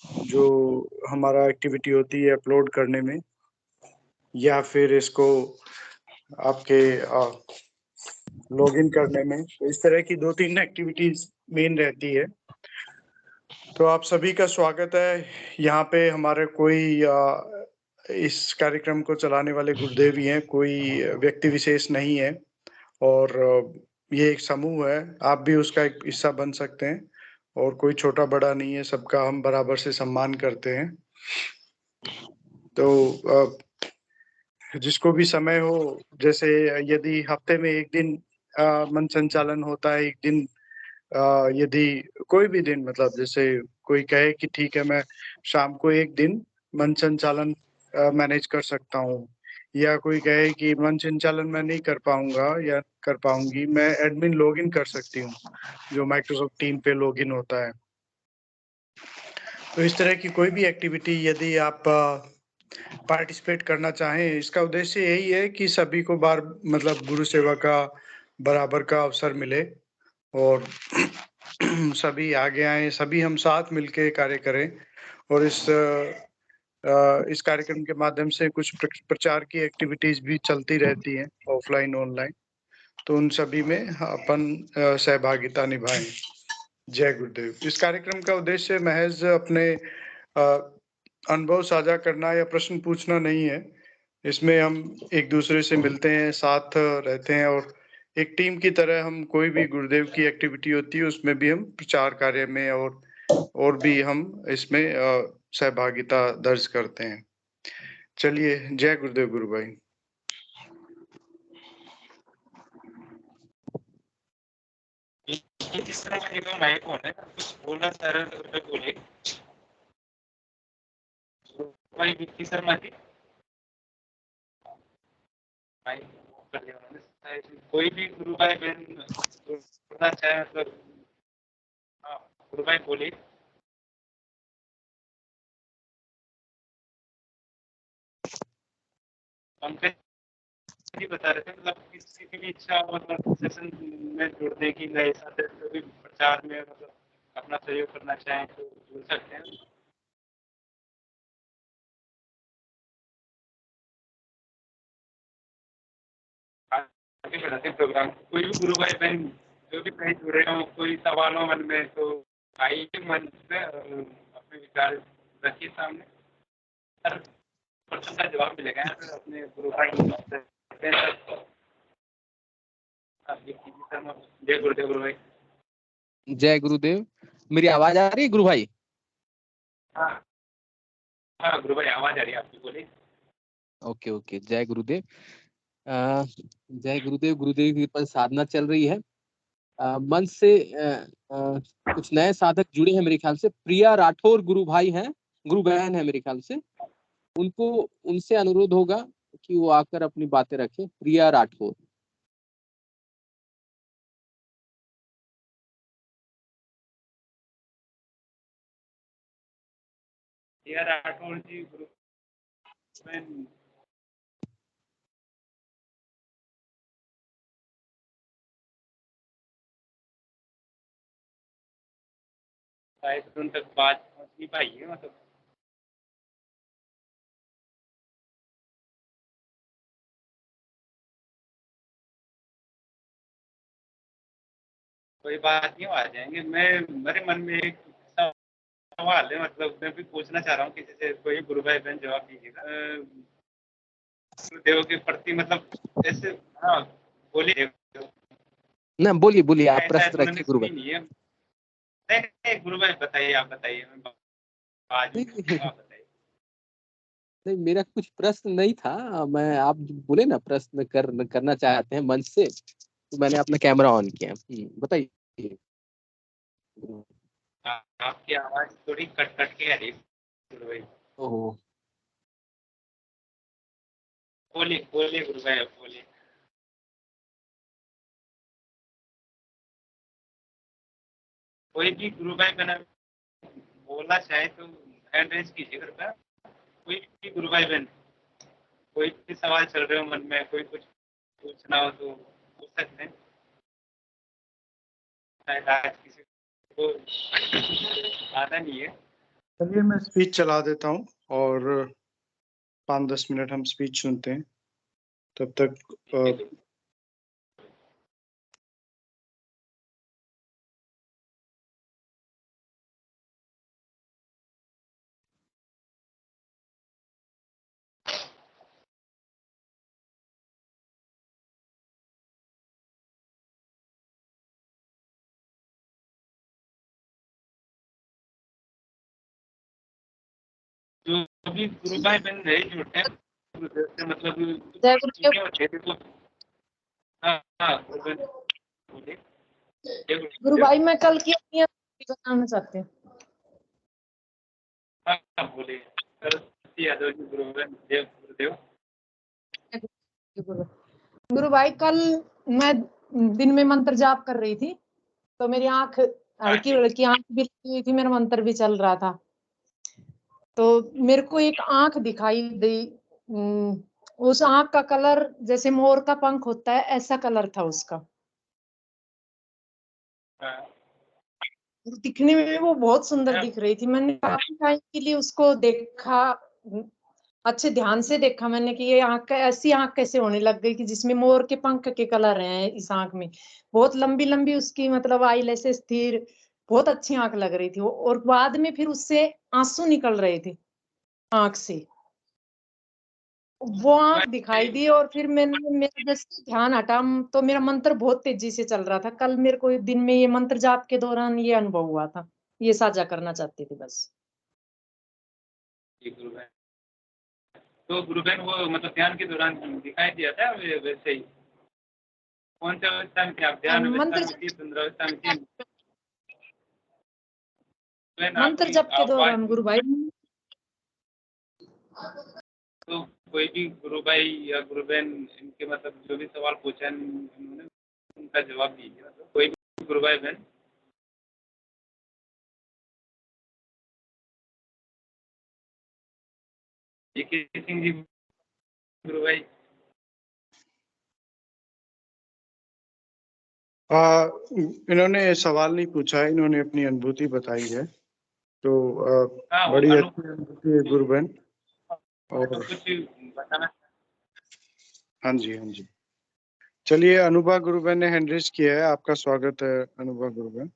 जो हमारा एक्टिविटी होती है अपलोड करने में, या फिर इसको आपके लॉगिन करने में। तो इस तरह की 2-3 एक्टिविटीज मेन रहती है। तो आप सभी का स्वागत है। यहाँ पे हमारे कोई इस कार्यक्रम को चलाने वाले गुरुदेव ही हैं, कोई व्यक्ति विशेष नहीं है। और ये एक समूह है, आप भी उसका एक हिस्सा बन सकते हैं। और कोई छोटा-बड़ा नहीं है, सबका हम बराबर से सम्मान करते हैं। तो जिसको भी समय हो, जैसे यदि हफ्ते में 1 दिन मन संचालन होता है, 1 दिन यदि कोई भी दिन, मतलब जैसे कोई कहे कि ठीक है, मैं शाम को 1 दिन मन संचालन मैनेज कर सकता हूँ, या कोई कहे कि मन संचालन मैं नहीं कर पाऊँगा या कर पाऊँगी, मैं एडमिन लॉगिन कर सकती हूँ, जो माइक्रोसॉफ्ट टीम पे लॉगिन होता है। तो इस तरह की कोई भी एक्टिविटी यदि आप पार्टिसिपेट करना चाहें, इसका उद्देश्य यही है कि सभी को मतलब गुरु सेवा का बराबर का अवसर मिले और सभी आगे आएँ, सभी हम साथ मिलके कार्य करें। और इस कार्यक्रम के माध्यम से कुछ प्रचार की एक्टिविटीज़ भी चलती रहती हैं, ऑफ़लाइन, ऑनलाइन। तो उन सभी में अपन सहभागिता निभाएँ। जय गुरुदेव। इस कार्यक्रम का उद्देश्य महज़ अपने अनुभव साझा करना या प्रश्न पूछना नहीं है। इसमें हम एक-दूसरे से मिलते हैं, साथ रहते हैं और एक टीम की तरह हम कोई भी गुरुदेव की एक्टिविटी होती है, उसमें भी हम प्रचार कार्य में और भी हम इसमें सहभागिता दर्ज करते हैं। चलिए, जय गुरुदेव गुरु भाई। किस तरह का एकदम माइक ऑन है, कुछ बोलना चाह रहे हो तो बोलिए। भाई विक्की शर्मा जी, माइक कर दिया उन्होंने। कोई भी गुरु भाई बहन बोलना चाहे, मतलब हाँ गुरु भाई बोलिए। पंकज जी बता रहे थे, मतलब किसी की भी इच्छा हो, मतलब सेशन में जुड़ने की, नए साथ भी प्रचार में मतलब अपना सहयोग करना चाहें तो जुड़ सकते हैं। आगे बढ़ाते प्रोग्राम। कोई भी गुरु भाई बहन जो भी कहीं जुड़े हो, कोई सवाल हो मन में, तो आइए मंच पे अपने विचार रखिए सामने। हर प्रश्न का जवाब मिलेगा यहाँ पे अपने गुरु भाई जय गुरुदेव गुरु भाई। जय गुरुदेव। मेरी आवाज आ रही है गुरु भाई? हाँ हाँ गुरु भाई आवाज आ रही है आपकी, बोलिए। ओके ओके, जय गुरुदेव। जय गुरुदेव। गुरुदेव की कृपा से साधना चल रही है। मंच से कुछ नए साधक जुड़े हैं मेरे ख्याल से। प्रिया राठौर गुरु भाई हैं, गुरु बहन है मेरे ख्याल से। उनको उनसे अनुरोध होगा कि वो आकर अपनी बातें रखें। प्रिया राठौर। प्रिया राठौर जी गुरु बहन, शायद उन तक बात पहुंच नहीं पाई है, मतलब कोई बात नहीं, आ जाएंगे। मेरे मन में एक सवाल है, मतलब मैं भी पूछना चाह रहा हूँ किसी से, कोई गुरु भाई बहन जवाब दीजिएगा। गुरुदेव के प्रति मतलब जैसे, हाँ बोलिए। ना बोलिए बोलिए, आप शायद प्रश्न उन्होंने रखिए गुरु सुनी भाई। नहीं है। नहीं नहीं गुरु भाई बताइए, आप बताइए, मैं बाद में नहीं पूछूंगा, आप बताइए। नहीं, मेरा कुछ प्रश्न नहीं था। मैं, आप बोले ना प्रश्न करना चाहते हैं मंच से, तो मैंने अपना कैमरा ऑन किया। बताइए। आपकी आवाज थोड़ी कट कट के आ रही है गुरु भाई। ओहो। बोलिए बोलिए गुरु भाई, आप बोलिए। कोई भी गुरु भाई बहन बोलना चाहे तो हैंड रेज कीजिए कृपया। कोई भी गुरु भाई बहन, कोई भी सवाल चल रहे हो मन में, कोई कुछ पूछना हो तो पूछ सकते हैं। शायद आज किसी को आता नहीं है। चलिए मैं स्पीच चला देता हूँ और 5-10 मिनट हम स्पीच सुनते हैं, तब तक जो अभी गुरु भाई बहन नहीं जुड़ते हैं, मतलब जय गुरुदेव। उनके बच्चे थे तो हाँ गुरु बहन बोलिए। जय गुरु गुरुदेव। भाई मैं कल की अपनी अनुभूति बताना चाहती हूँ। हाँ बोलिए। सरस्वती यादव जी गुरु बहन। जय गुरुदेव। गुरु भाई कल मैं दिन में मंत्र जाप कर रही थी, तो मेरी आंख हल्की हल्की आंख भी लगी हुई थी, मेरा मंत्र भी चल रहा था। तो मेरे को एक आंख दिखाई दी। उस आंख का कलर जैसे मोर का पंख होता है, ऐसा कलर था उसका। हाँ, दिखने में वो बहुत सुंदर दिख रही थी। मैंने काफी टाइम के लिए उसको देखा, अच्छे ध्यान से देखा मैंने कि ये आंख ऐसी आंख कैसे होने लग गई कि जिसमें मोर के पंख के कलर हैं इस आंख में। बहुत लंबी लंबी उसकी मतलब आई लैसेस थी, बहुत अच्छी आंख लग रही थी। और बाद में फिर उससे आंसू निकल रहे थे आंख से, वो आंख दिखाई दी। और फिर मैंने मेरा जैसे ध्यान हटा तो मेरा मंत्र बहुत तेजी से चल रहा था। कल मेरे को दिन में ये मंत्र जाप के दौरान ये अनुभव हुआ था, ये साझा करना चाहती थी बस। जी गुरु बहन। तो गुरु बहन वो मतलब ध्यान के दौरान दिखाई दिया था वैसे ही? कौन सा अवस्था में थे आप? ध्यान अवस्था मंत्र में थी, सुंदर अवस्था में थी? बहन मंत्र आपकी जप के आवाज दौरान गुरु भाई। तो कोई भी गुरु भाई या गुरु बहन इनके मतलब जो भी सवाल पूछा इन्होंने उनका जवाब दीजिए। मतलब कोई भी गुरु भाई बहन। जी सिंह जी गुरु भाई। इन्होंने सवाल नहीं पूछा है, इन्होंने अपनी अनुभूति बताई है। तो हाँ वो बड़ी अच्छी अनुभूति है गुरु बहन। और कुछ बताना। हाँ जी, हाँ जी। चलिए अनुभा गुरु बहन ने हैंड रेज किया है, आपका स्वागत है अनुभा गुरु बहन।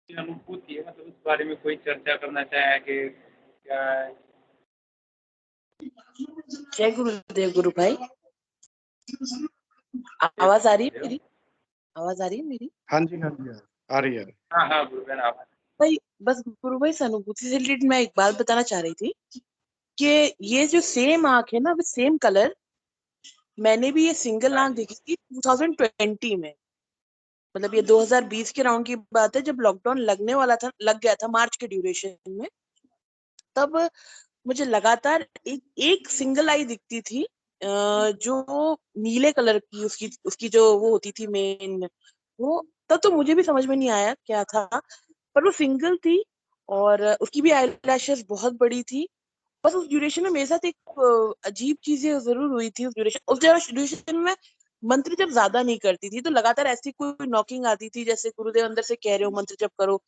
अनुभूति है, मतलब उस बारे में कोई चर्चा करना चाहे कि क्या? जय गुरुदेव गुरु भाई। आवाज आ रही है मेरी? आवाज आ रही है मेरी? हाँ जी, हाँ जी, आ रही है। हाँ हाँ गुरु बहन आप। भाई बस गुरु भाई अनुभूति से रिलेटेड मैं एक बात बताना चाह रही थी कि ये जो सेम आंख है ना, वो सेम कलर मैंने भी ये सिंगल आंख देखी थी 2020 में। मतलब ये 2020 के राउंड की बात है, जब लॉकडाउन लगने वाला था, लग गया था मार्च के ड्यूरेशन में। तब मुझे लगातार एक सिंगल आई दिखती थी, जो नीले कलर की उसकी उसकी जो वो होती थी मेन वो। तब तो मुझे भी समझ में नहीं आया क्या था, पर वो सिंगल थी और उसकी भी आईलैशेस बहुत बड़ी थी। बस उस ड्यूरेशन में मेरे साथ एक अजीब चीजें जरूर हुई थी। उस ड्यूरेशन में मंत्र जब ज्यादा नहीं करती थी, तो लगातार ऐसी कोई नॉकिंग आती थी जैसे गुरुदेव अंदर से कह रहे हो मंत्र जप करो।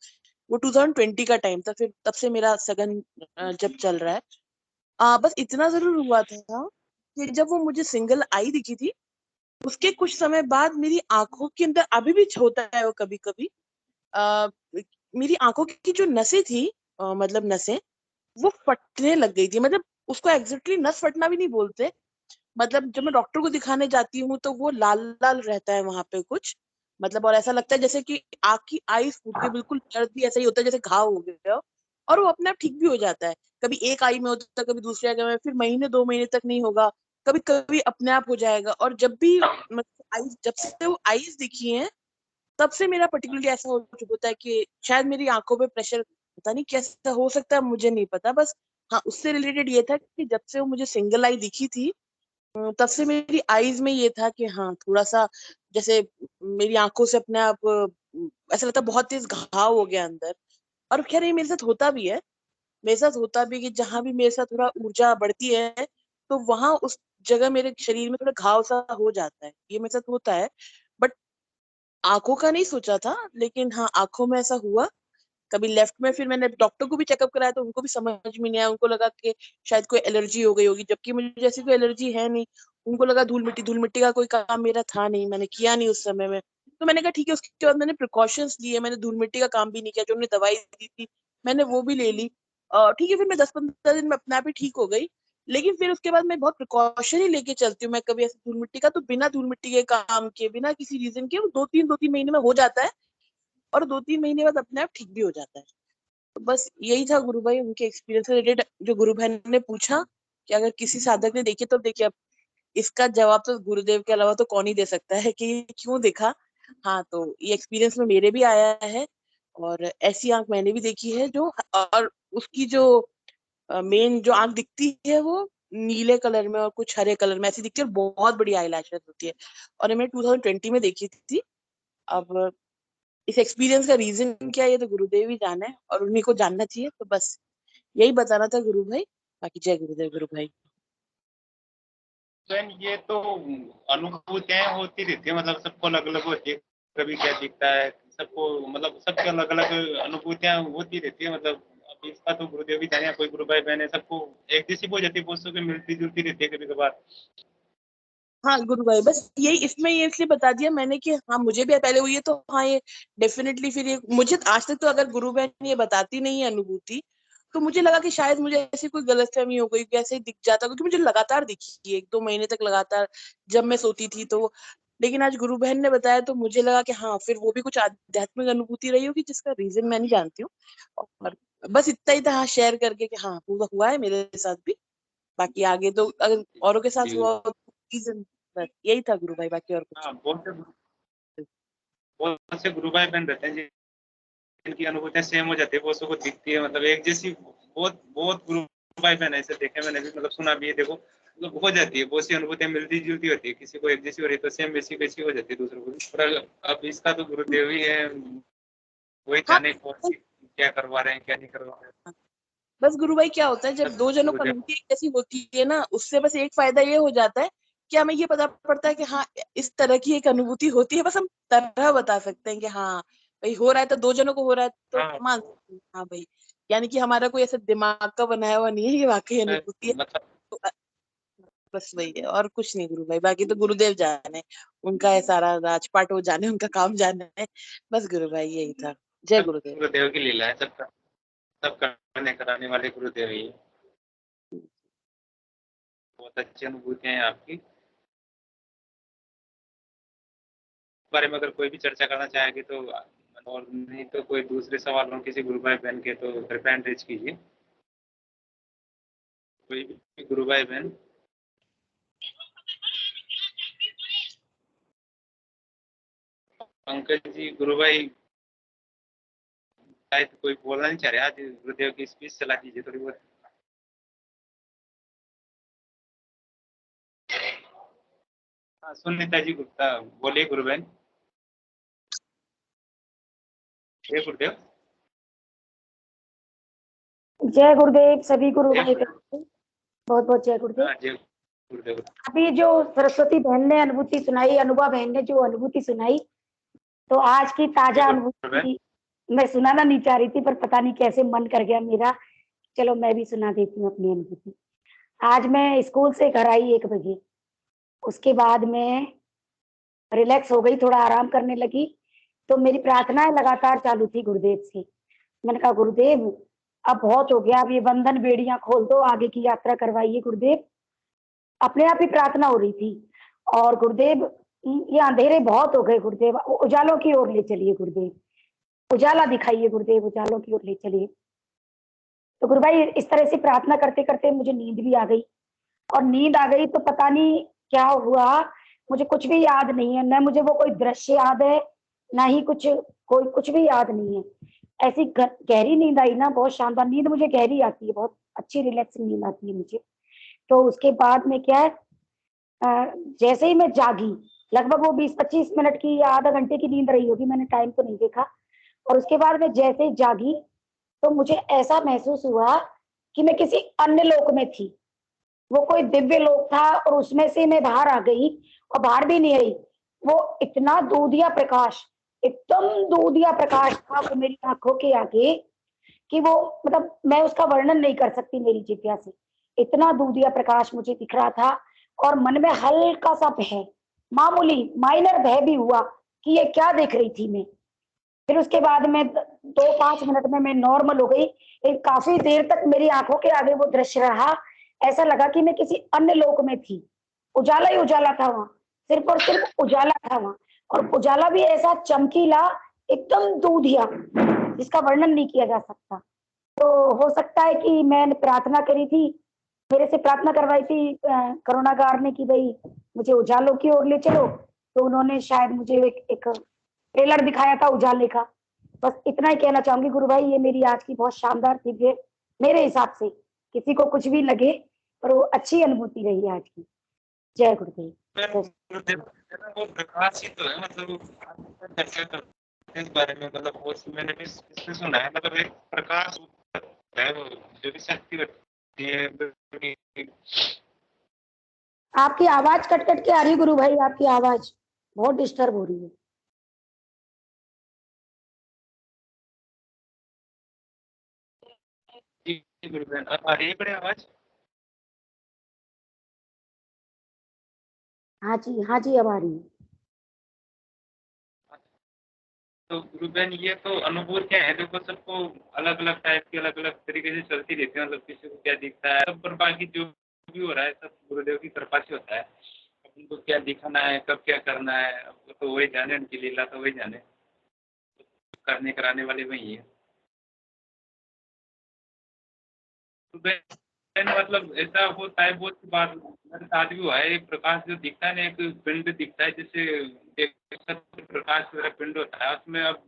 वो 2020 का टाइम था, फिर तब से मेरा सघन जप चल रहा है। बस इतना जरूर हुआ था कि जब वो मुझे सिंगल आई दिखी थी, उसके कुछ समय बाद मेरी आंखों के अंदर अभी भी होता है वो कभी कभी। मेरी आंखों की जो नसें थी, मतलब नसें वो फटने लग गई थी। मतलब उसको एग्जैक्टली नस फटना भी नहीं बोलते। मतलब जब मैं डॉक्टर को दिखाने जाती हूँ तो वो लाल लाल रहता है वहां पे कुछ। मतलब और ऐसा लगता है जैसे कि आँख की आई फूट गई, बिल्कुल दर्द भी ऐसा ही होता है जैसे घाव हो गया हो। और वो अपने आप ठीक भी हो जाता है। कभी एक आई में होता है, कभी दूसरी आई में, फिर महीने 2 महीने तक नहीं होगा, कभी कभी अपने आप हो जाएगा। और जब भी मतलब आईज, जब से वो आईज दिखी है, तब से मेरा पर्टिकुलरली ऐसा हो चुका होता है कि शायद मेरी आंखों पे प्रेशर, पता नहीं कैसा हो सकता है, मुझे नहीं पता। बस हाँ, उससे रिलेटेड ये था कि जब से वो मुझे सिंगल आई दिखी थी, तब से मेरी आईज में ये था कि हाँ थोड़ा सा जैसे मेरी आंखों से अपने आप ऐसा लगता है बहुत तेज घाव हो गया अंदर। और खैर ये मेरे साथ होता भी है। मेरे साथ होता भी कि जहां भी मेरे साथ थोड़ा ऊर्जा बढ़ती है, तो वहां उस जगह मेरे शरीर में थोड़ा घाव सा हो जाता है, ये मेरे साथ होता है। बट आंखों का नहीं सोचा था, लेकिन हाँ आंखों में ऐसा हुआ कभी लेफ्ट में। फिर मैंने डॉक्टर को भी चेकअप कराया तो उनको भी समझ में नहीं आया, उनको लगा कि शायद कोई एलर्जी हो गई होगी, जबकि मुझे जैसी कोई एलर्जी है नहीं। उनको लगा धूल मिट्टी का कोई काम मेरा था नहीं, मैंने किया नहीं उस समय में। तो मैंने कहा ठीक है। उसके बाद मैंने प्रिकॉशंस लिए, मैंने धूल मिट्टी का काम भी नहीं किया, जो उन्होंने दवाई दी थी मैंने वो भी ले ली। ठीक है, फिर मैं 10-15 दिन में अपने आप ही ठीक हो गई। लेकिन फिर उसके बाद मैं बहुत प्रिकॉशन ही लेके चलती हूँ। मैं कभी ऐसे धूल मिट्टी का तो बिना धूल मिट्टी के काम के, बिना किसी रीजन के, वो 2-3 महीने में हो जाता है और 2-3 महीने बाद अपने आप ठीक भी हो जाता है। तो बस यही था गुरु भाई, उनके एक्सपीरियंस से रिलेटेड जो गुरु बहन ने पूछा कि अगर किसी साधक ने देखी, तो देखिए अब इसका जवाब तो गुरुदेव के अलावा तो कौन ही दे सकता है कि ये क्यों देखा। हाँ, तो ये एक्सपीरियंस में मेरे भी आया है और ऐसी आंख मैंने भी देखी है जो, और उसकी जो मेन जो आंख दिखती है वो नीले कलर में और कुछ हरे कलर में ऐसी दिखती है और बहुत बड़ी आईलैशेस होती है। और मैंने 2020 में देखी थी। अब इस एक्सपीरियंस का रीजन क्या है ये तो गुरुदेव ही जाने और उन्हीं को जानना चाहिए। तो बस यही बताना था गुरु भाई। बाकी जय गुरुदेव गुरु भाई। स्वयं ये तो अनुभूतियां होती रहती है, मतलब सबको अलग अलग होती है। कभी क्या दिखता है सबको, मतलब सबके अलग अलग अनुभूतियां होती रहती है। मतलब अब इसका तो गुरुदेव ही जाने, कोई गुरु भाई बहन है, सबको एक जैसी हो जाती है, बहुत सौ की मिलती जुलती रहती है कभी कभार। हाँ गुरु भाई, बस यही इसमें ये इसलिए बता दिया मैंने कि हाँ मुझे भी पहले हुई है, तो हाँ ये डेफिनेटली फिर ये मुझे आज तक तो अगर गुरु बहन ये बताती नहीं है अनुभूति, तो मुझे लगा कि शायद मुझे ऐसी कोई गलतफहमी हो गई, ऐसे ही दिख जाता, क्योंकि मुझे लगातार दिखी 1-2 महीने तक लगातार जब मैं सोती थी तो। लेकिन आज गुरु बहन ने बताया तो मुझे लगा कि हाँ फिर वो भी कुछ आध्यात्मिक अनुभूति रही होगी जिसका रीजन मैं नहीं जानती हूँ। और बस इतना ही था हाँ शेयर करके कि हाँ हुआ हुआ है मेरे साथ भी। बाकी आगे तो अगर औरों के साथ जी। हुआ हो तो रीजन, बस यही था गुरु भाई, बाकी और कुछ हाँ, बहुत से गुरु भाई बहन रहते हैं जिनकी अनुभूतियां सेम हो जाती है, बहुत को दिखती है, मतलब एक जैसी। बहुत बहुत गुरु भाई बहन ऐसे देखे मैंने भी, मतलब सुना भी है। देखो मतलब हो जाती है, बहुत सी अनुभूतियां मिलती जुलती होती है, किसी को एक जैसी हो रही तो सेम वैसी वैसी हो जाती है दूसरों को। पर अब इसका तो गुरुदेव ही है, वही हाँ। जाने कौन सी क्या करवा रहे हैं क्या नहीं करवा रहे हैं। बस गुरु भाई क्या होता है जब बस दो जनों को गुरुदेव। अनुभूति एक जैसी होती है ना, उससे बस एक फायदा ये हो जाता है कि हमें ये पता पड़ता है कि हाँ इस तरह की एक अनुभूति होती है। बस हम तरह बता सकते हैं कि हाँ भाई हो रहा है, तो 2 जनों को हो रहा है तो हाँ, मान सकते हैं, हाँ भाई। यानी कि हमारा कोई ऐसा दिमाग का बनाया हुआ नहीं है, ये वाकई अनुभूति है। मतलब तो बस वही है और कुछ नहीं गुरु भाई, बाकी तो गुरुदेव जाने, उनका है सारा राजपाट, वो जाने, उनका काम जाने है। बस गुरु भाई यही था। जय सब गुरुदेव। गुरुदेव की लीला है, सबका सब करने कराने वाले गुरुदेव ही है। बहुत अच्छी अनुभूतियां हैं आपकी। इस बारे में अगर कोई भी चर्चा करना चाहेगी तो, और नहीं तो कोई दूसरे सवाल हो किसी गुरु भाई बहन के, तो कृपया एंकरेज कीजिए। कोई भी गुरु भाई बहन। पंकज जी, गुरु भाई शायद कोई बोलना नहीं चाह रहे, आज गुरुदेव की स्पीच चला दीजिए थोड़ी बहुत। हाँ, सुनीता जी गुप्ता बोलिए गुरु बहन। जय गुरुदेव। जय गुरुदेव सभी गुरु जय भाई गुरुदेव। बहन, बहुत बहुत जय गुरुदेव। हाँ, जय गुरुदेव। अभी जो सरस्वती बहन ने अनुभूति सुनाई, अनुभा बहन ने जो अनुभूति सुनाई, तो आज की जय ताजा गुरु बहन। अनुभूति मैं सुनाना नहीं चाह रही थी, पर पता नहीं कैसे मन कर गया मेरा। चलो मैं भी सुना देती हूँ अपनी अनुभूति। आज मैं स्कूल से घर आई 1 बजे। उसके बाद में रिलैक्स हो गई, थोड़ा आराम करने लगी, तो मेरी प्रार्थनाएं लगातार चालू थी गुरुदेव से। मैंने कहा गुरुदेव अब बहुत हो गया, अब ये बंधन बेड़ियां खोल दो, आगे की यात्रा करवाइए गुरुदेव। अपने आप ही प्रार्थना हो रही थी। और गुरुदेव ये अंधेरे बहुत हो गए गुरुदेव, उजालों की ओर ले चलिए गुरुदेव, उजाला दिखाइए गुरुदेव, उजालों की ओर ले चलिए। तो गुरु भाई इस तरह से प्रार्थना करते करते मुझे नींद भी आ गई। और नींद आ गई तो पता नहीं क्या हुआ, मुझे कुछ भी याद नहीं है, न मुझे वो कोई दृश्य याद है, ना ही कुछ भी याद नहीं है। ऐसी गहरी नींद आई ना, बहुत शानदार नींद, मुझे गहरी आती है, बहुत अच्छी रिलैक्सिंग नींद आती है मुझे। तो उसके बाद में क्या है, जैसे ही मैं जागी, लगभग वो 20-25 मिनट की या आधा घंटे की नींद रही होगी, मैंने टाइम तो नहीं देखा। और उसके बाद में जैसे ही जागी तो मुझे ऐसा महसूस हुआ कि मैं किसी अन्य लोक में थी, वो कोई दिव्य लोक था और उसमें से मैं बाहर आ गई, और बाहर भी नहीं आई, वो इतना दूधिया प्रकाश, एकदम दूधिया प्रकाश था वो मेरी आंखों के आगे कि वो मतलब मैं उसका वर्णन नहीं कर सकती मेरी जिज्ञा से। इतना दूधिया प्रकाश मुझे दिख रहा था और मन में हल्का सा भय, मामूली माइनर भय भी हुआ कि ये क्या देख रही थी मैं। फिर उसके बाद में 2-5 मिनट में मैं नॉर्मल हो गई। काफी देर तक मेरी आंखों के आगे वो दृश्य रहा, ऐसा लगा कि मैं किसी अन्य लोक में थी। उजाला ही उजाला था वहां, सिर्फ और सिर्फ उजाला था वहां, और उजाला भी ऐसा चमकीला, एकदम दूधिया, जिसका वर्णन नहीं किया जा सकता। तो हो सकता है कि मैंने प्रार्थना करी थी, मेरे से प्रार्थना करवाई थी करुणागार ने कि भाई मुझे उजालों की ओर ले चलो, तो उन्होंने शायद मुझे एक ट्रेलर दिखाया था उजाले का। बस इतना ही कहना चाहूंगी गुरु भाई, ये मेरी आज की बहुत शानदार दिव्य, मेरे हिसाब से किसी को कुछ भी लगे पर वो अच्छी अनुभूति रही आज की। जय गुरुदेव। वो प्रकाश ही तो है, मतलब चर्चा करते हैं इस बारे में, मतलब वो मैंने भी इससे सुना है, मतलब एक प्रकाश है वो जो भी शक्ति रखती है। आपकी आवाज कट कट के आ रही है गुरु भाई, आपकी आवाज बहुत डिस्टर्ब हो रही है। आ रही है बड़े आवाज? हाँ जी अब आ रही है। तो गुरुबहन ये तो अनुभूतियां हैं, देखो सबको अलग अलग टाइप की अलग अलग तरीके से चलती रहती है, मतलब किसी को क्या दिखता है, सब पर बाकी जो भी हो रहा है सब गुरुदेव की कृपा से होता है। अपन को क्या दिखाना है, कब क्या करना है, अब तो वही जाने, उनकी लीला तो वही जाने, करने कराने वाले वही है। तो मतलब ऐसा होता है बहुत सी बार, मेरे साथ भी हुआ है, एक प्रकाश जो दिखता है ना, एक पिंड दिखता है, जैसे एक प्रकाश वाला पिंड होता है, उसमें अब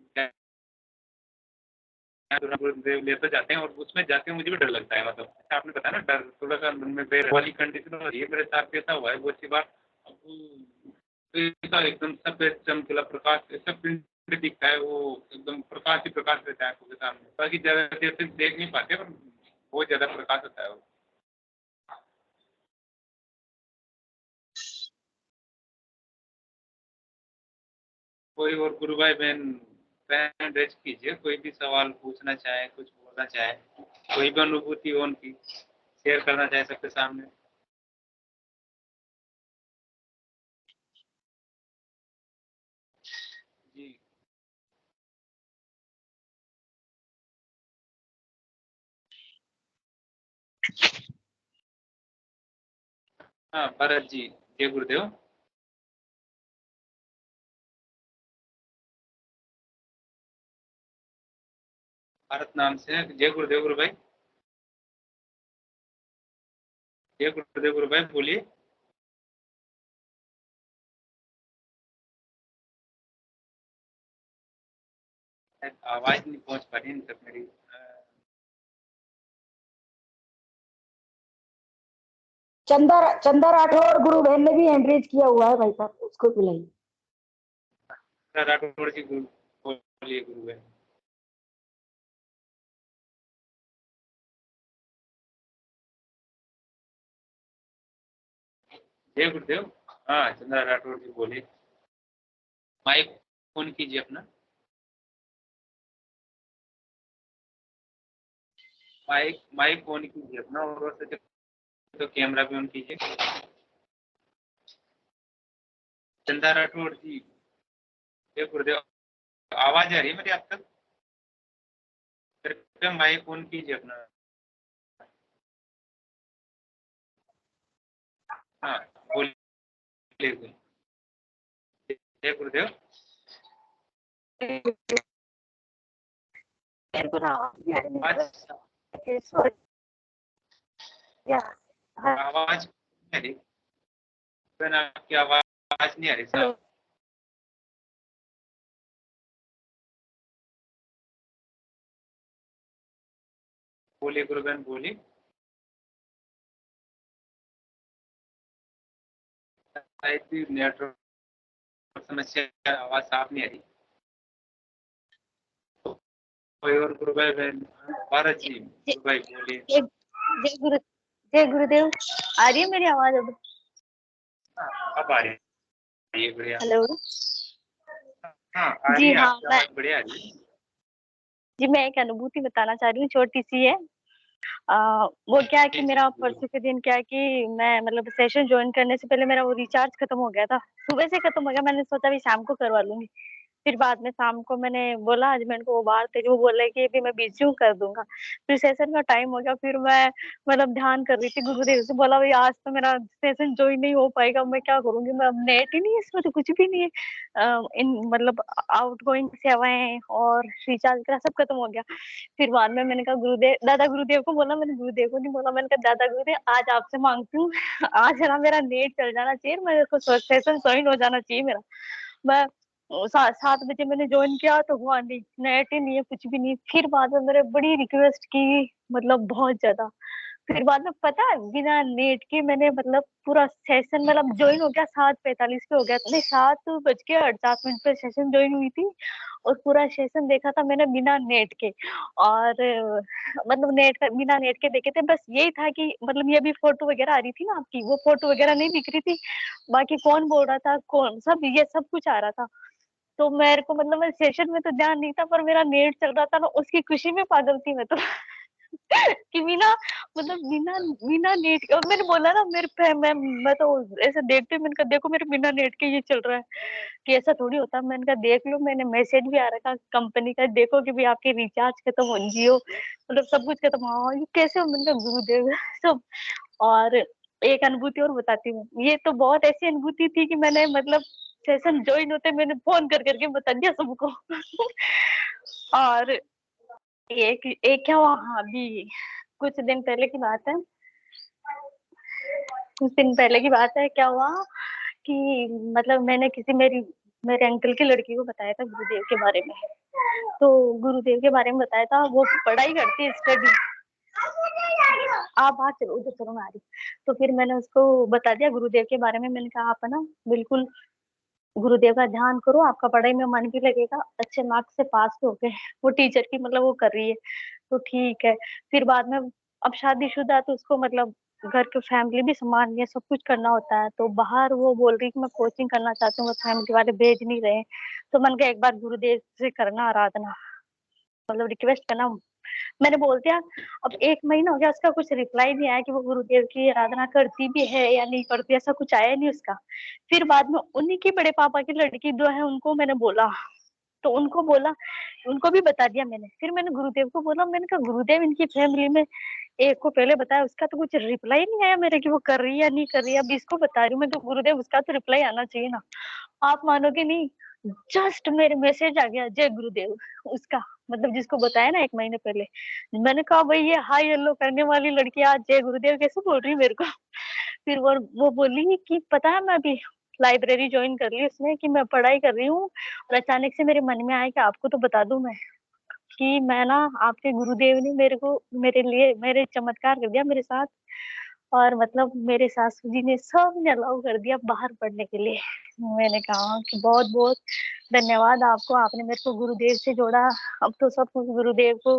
गुरुदेव ले तो जाते हैं और उसमें जाके मुझे भी डर लगता है, मतलब अच्छा आपने बताया ना, डर थोड़ा सा मन में बेर वाली कंडीशन हो रही है, मेरे साथ कैसा हुआ है बहुत सी बार। अब एकदम सफेद चमकीला प्रकाश ऐसा पिंड दिखता है, वो एकदम प्रकाश ही प्रकाश रहता है आंखों के सामने, बाकी ज्यादा देर तक देख नहीं पाते, पर बहुत ज्यादा प्रकाश होता है वो। कोई और गुरु भाई बहन रेज कीजिए, कोई भी सवाल पूछना चाहे, कुछ बोलना चाहे, कोई भी अनुभूति हो उनकी शेयर करना चाहे सबके सामने। जी हाँ भरत जी, जय गुरुदेव। भारत नाम से है, जय गुरुदेव गुरु भाई। जय गुरुदेव गुरु भाई, बोलिए। आवाज नहीं पहुंच पा रही इन तक मेरी। चंदा राठौर गुरु बहन ने भी हैंड रेज किया हुआ है भाई साहब, उसको बुलाइए। राठौड़ जी बोलिए गुरु भाई। जय गुरुदेव। हाँ चंद्रा राठौड़ जी बोलिए, माइक फोन कीजिए अपना, माइक माइक ऑन कीजिए अपना, और तो कैमरा भी ऑन कीजिए। चंदा राठौड़ जी, जय गुरुदेव। आवाज आ रही है मेरी आप तक? कृपया माइक ऑन कीजिए अपना। हाँ बोलिए। जय गुरुदेव। आवाज नहीं आ रही, आपकी आवाज नहीं आ रही साहब। बोलिए गुरु बहन बोलिए। नेटवर्क समस्या, आवाज साफ नहीं आ रही। कोई और गुरु भाई बहन? भारत जी गुरु भाई बोलिए। जय गुरुदेव। आ रही है मेरी आवाज अब? अब आ रही है, बढ़िया। हेलो। हाँ, आ रही जी है, हाँ, आपकी आवाज़ बढ़िया आ रही है। जी मैं एक अनुभूति बताना चाह रही हूँ, छोटी-सी है। वो क्या है कि जी, जी, मेरा बोलो। परसों के दिन क्या है कि मैं मतलब सेशन जॉइन करने से पहले मेरा वो रिचार्ज खत्म हो गया था। सुबह से खत्म हो गया, मैंने सोचा अभी शाम को करवा लूँगी। फिर बाद में शाम को मैंने बोला हस्बैंड को, वो बाहर थे, वो बोले कि अभी मैं बिज़ी हूँ, कर दूँगा। फिर सेशन का टाइम हो गया, फिर मैं मतलब ध्यान कर रही थी गुरुदेव से, बोला भई आज तो मेरा सेशन जॉइन नहीं हो पाएगा, मैं क्या करूँगी? मैं अब नेट ही नहीं है इसमें, तो कुछ भी नहीं है। इन मतलब आउटगोइंग सेवाएँ और रिचार्ज वगैरह सब खत्म हो गया। फिर बाद में मैंने कहा दादा गुरुदेव को बोला, मैंने गुरुदेव को नहीं बोला, मैंने कहा दादा गुरुदेव आज आपसे माँगती हूँ, आज है ना मेरा नेट चल जाना चाहिए, मेरे को सेशन जॉइन हो जाना चाहिए मेरा। मैं 7 बजे मैंने जॉइन किया तो हुआ नहीं, नेट ही नहीं है, कुछ भी नहीं। फिर बाद में मैंने बड़ी रिक्वेस्ट की, मतलब बहुत ज़्यादा। फिर बाद में पता है बिना नेट के मैंने मतलब पूरा सेशन मतलब जॉइन हो गया, 7:45 पे हो गया, नहीं 7:48 पे सेशन जॉइन हुई थी और पूरा सेशन देखा था मैंने बिना नेट के। और मतलब बिना नेट के देखे थे, बस यही था कि मतलब ये भी फोटो वगैरह आ रही थी ना आपकी, वो फोटो वगैरह नहीं दिख रही थी। बाकी कौन बोल रहा था, कौन सब ये सब कुछ आ रहा था। तो मेरे को मतलब मैं सेशन में तो ध्यान नहीं था, पर मेरा नेट चल रहा था ना, उसकी खुशी में पागल थी मैं तो। कि बिना मतलब बिना बिना नेट के, और मैंने बोला ना मेरे पे मैं तो ऐसे देखते मैंने कहा देखो मेरे बिना नेट के ये चल रहा है, कि ऐसा थोड़ी होता है। मैंने कहा देख लो, मैंने मैसेज भी आ रखा कंपनी का, देखो कि भाई आपके रिचार्ज खत्म हो, जियो मतलब सब कुछ खत्म। हाँ ये कैसे हो? मैंने कहा गुरुदेव सब। और एक अनुभूति और बताती हूँ, ये तो बहुत ऐसी अनुभूति थी कि मैंने मतलब सेशन ज्वाइन होते मैंने फोन कर करके बता दिया सबको। और एक एक क्या हुआ, हाँ अभी कुछ दिन पहले की बात है, कुछ दिन पहले की बात है, क्या हुआ कि मतलब मैंने मेरे अंकल की लड़की को बताया था गुरुदेव के बारे में। तो गुरुदेव के बारे में बताया था, वो पढ़ाई करती है, स्टडी। आप बाहर चलो, उधर चलो, मैं आ रही। तो फिर मैंने उसको बता दिया गुरुदेव के बारे में। मैंने कहा आप है ना बिल्कुल गुरुदेव का ध्यान करो, आपका पढ़ाई में मन भी लगेगा, अच्छे मार्क्स से पास भी हो गए। वो टीचर की मतलब वो कर रही है, तो ठीक है। फिर बाद में अब शादीशुदा है, तो उसको मतलब घर की फैमिली भी संभालनी है, सब कुछ करना होता है। तो बाहर वो बोल रही कि मैं कोचिंग करना चाहती हूँ, बस फैमिली वाले भेज नहीं रहे। तो मैंने कहा एक बार गुरुदेव से करना आराधना, मतलब रिक्वेस्ट करना। मैंने बोल दिया। अब 1 महीना हो गया, उसका कुछ रिप्लाई नहीं आया कि वो गुरुदेव की आराधना करती भी है या नहीं करती, ऐसा कुछ आया नहीं उसका। फिर बाद में उन्हीं की बड़े पापा की लड़की जो है उनको मैंने बोला, तो उनको बोला, उनको भी बता दिया मैंने। फिर मैंने गुरुदेव को बोला, मैंने कहा गुरुदेव इनकी फैमिली में एक को पहले बताया, उसका तो कुछ रिप्लाई नहीं आया मेरे कि वो कर रही है या नहीं कर रही है। अब इसको बता रही हूँ मैं, तो गुरुदेव उसका तो रिप्लाई आना चाहिए ना। आप मानोगे नहीं, जस्ट मेरे मैसेज आ गया जय गुरुदेव उसका, मतलब जिसको बताया ना 1 महीने पहले। मैंने कहा भाई ये हाय हेलो करने वाली लड़की आज जय गुरुदेव कैसे बोल रही है मेरे को। फिर वो बोली कि पता है मैं अभी लाइब्रेरी ज्वाइन कर ली उसने, कि मैं पढ़ाई कर रही हूँ और अचानक से मेरे मन में आया कि आपको तो बता दूं मैं, कि मैं ना आपके गुरुदेव ने मेरे को मेरे लिए मेरे चमत्कार कर दिया मेरे साथ। और मतलब मेरे सासू जी ने सब ने अलाउ कर दिया बाहर पढ़ने के लिए। मैंने कहा कि बहुत बहुत धन्यवाद आपको, आपने मेरे को गुरुदेव से जोड़ा। अब तो सब कुछ गुरुदेव को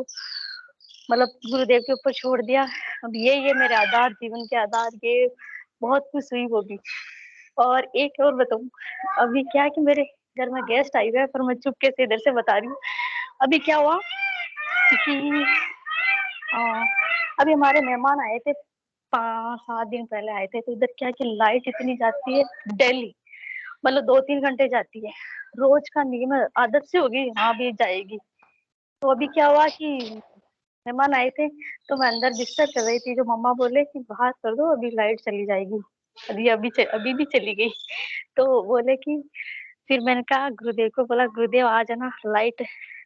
मतलब गुरुदेव के ऊपर छोड़ दिया। अब ये मेरे आधार, जीवन के आधार, ये बहुत खुश हुई वो भी। और एक और बताऊं, अभी क्या है कि मेरे घर में गेस्ट आई हुए हैं, पर मैं चुपके से इधर से बता रही हूँ। अभी क्या हुआ कि अभी हमारे मेहमान आए थे, 5-7 दिन पहले आए थे। तो इधर क्या है कि लाइट इतनी जाती है डेली, मतलब 2-3 घंटे जाती है, रोज का नियम है, आदत से होगी, हाँ भी जाएगी। तो अभी क्या हुआ कि मेहमान आए थे, तो मैं अंदर बिस्तर कर रही थी, जो मम्मा बोले कि बाहर कर दो अभी लाइट चली जाएगी। अभी भी चली गई। तो बोले कि फिर मैंने कहा गुरुदेव को बोला, गुरुदेव आज है ना लाइट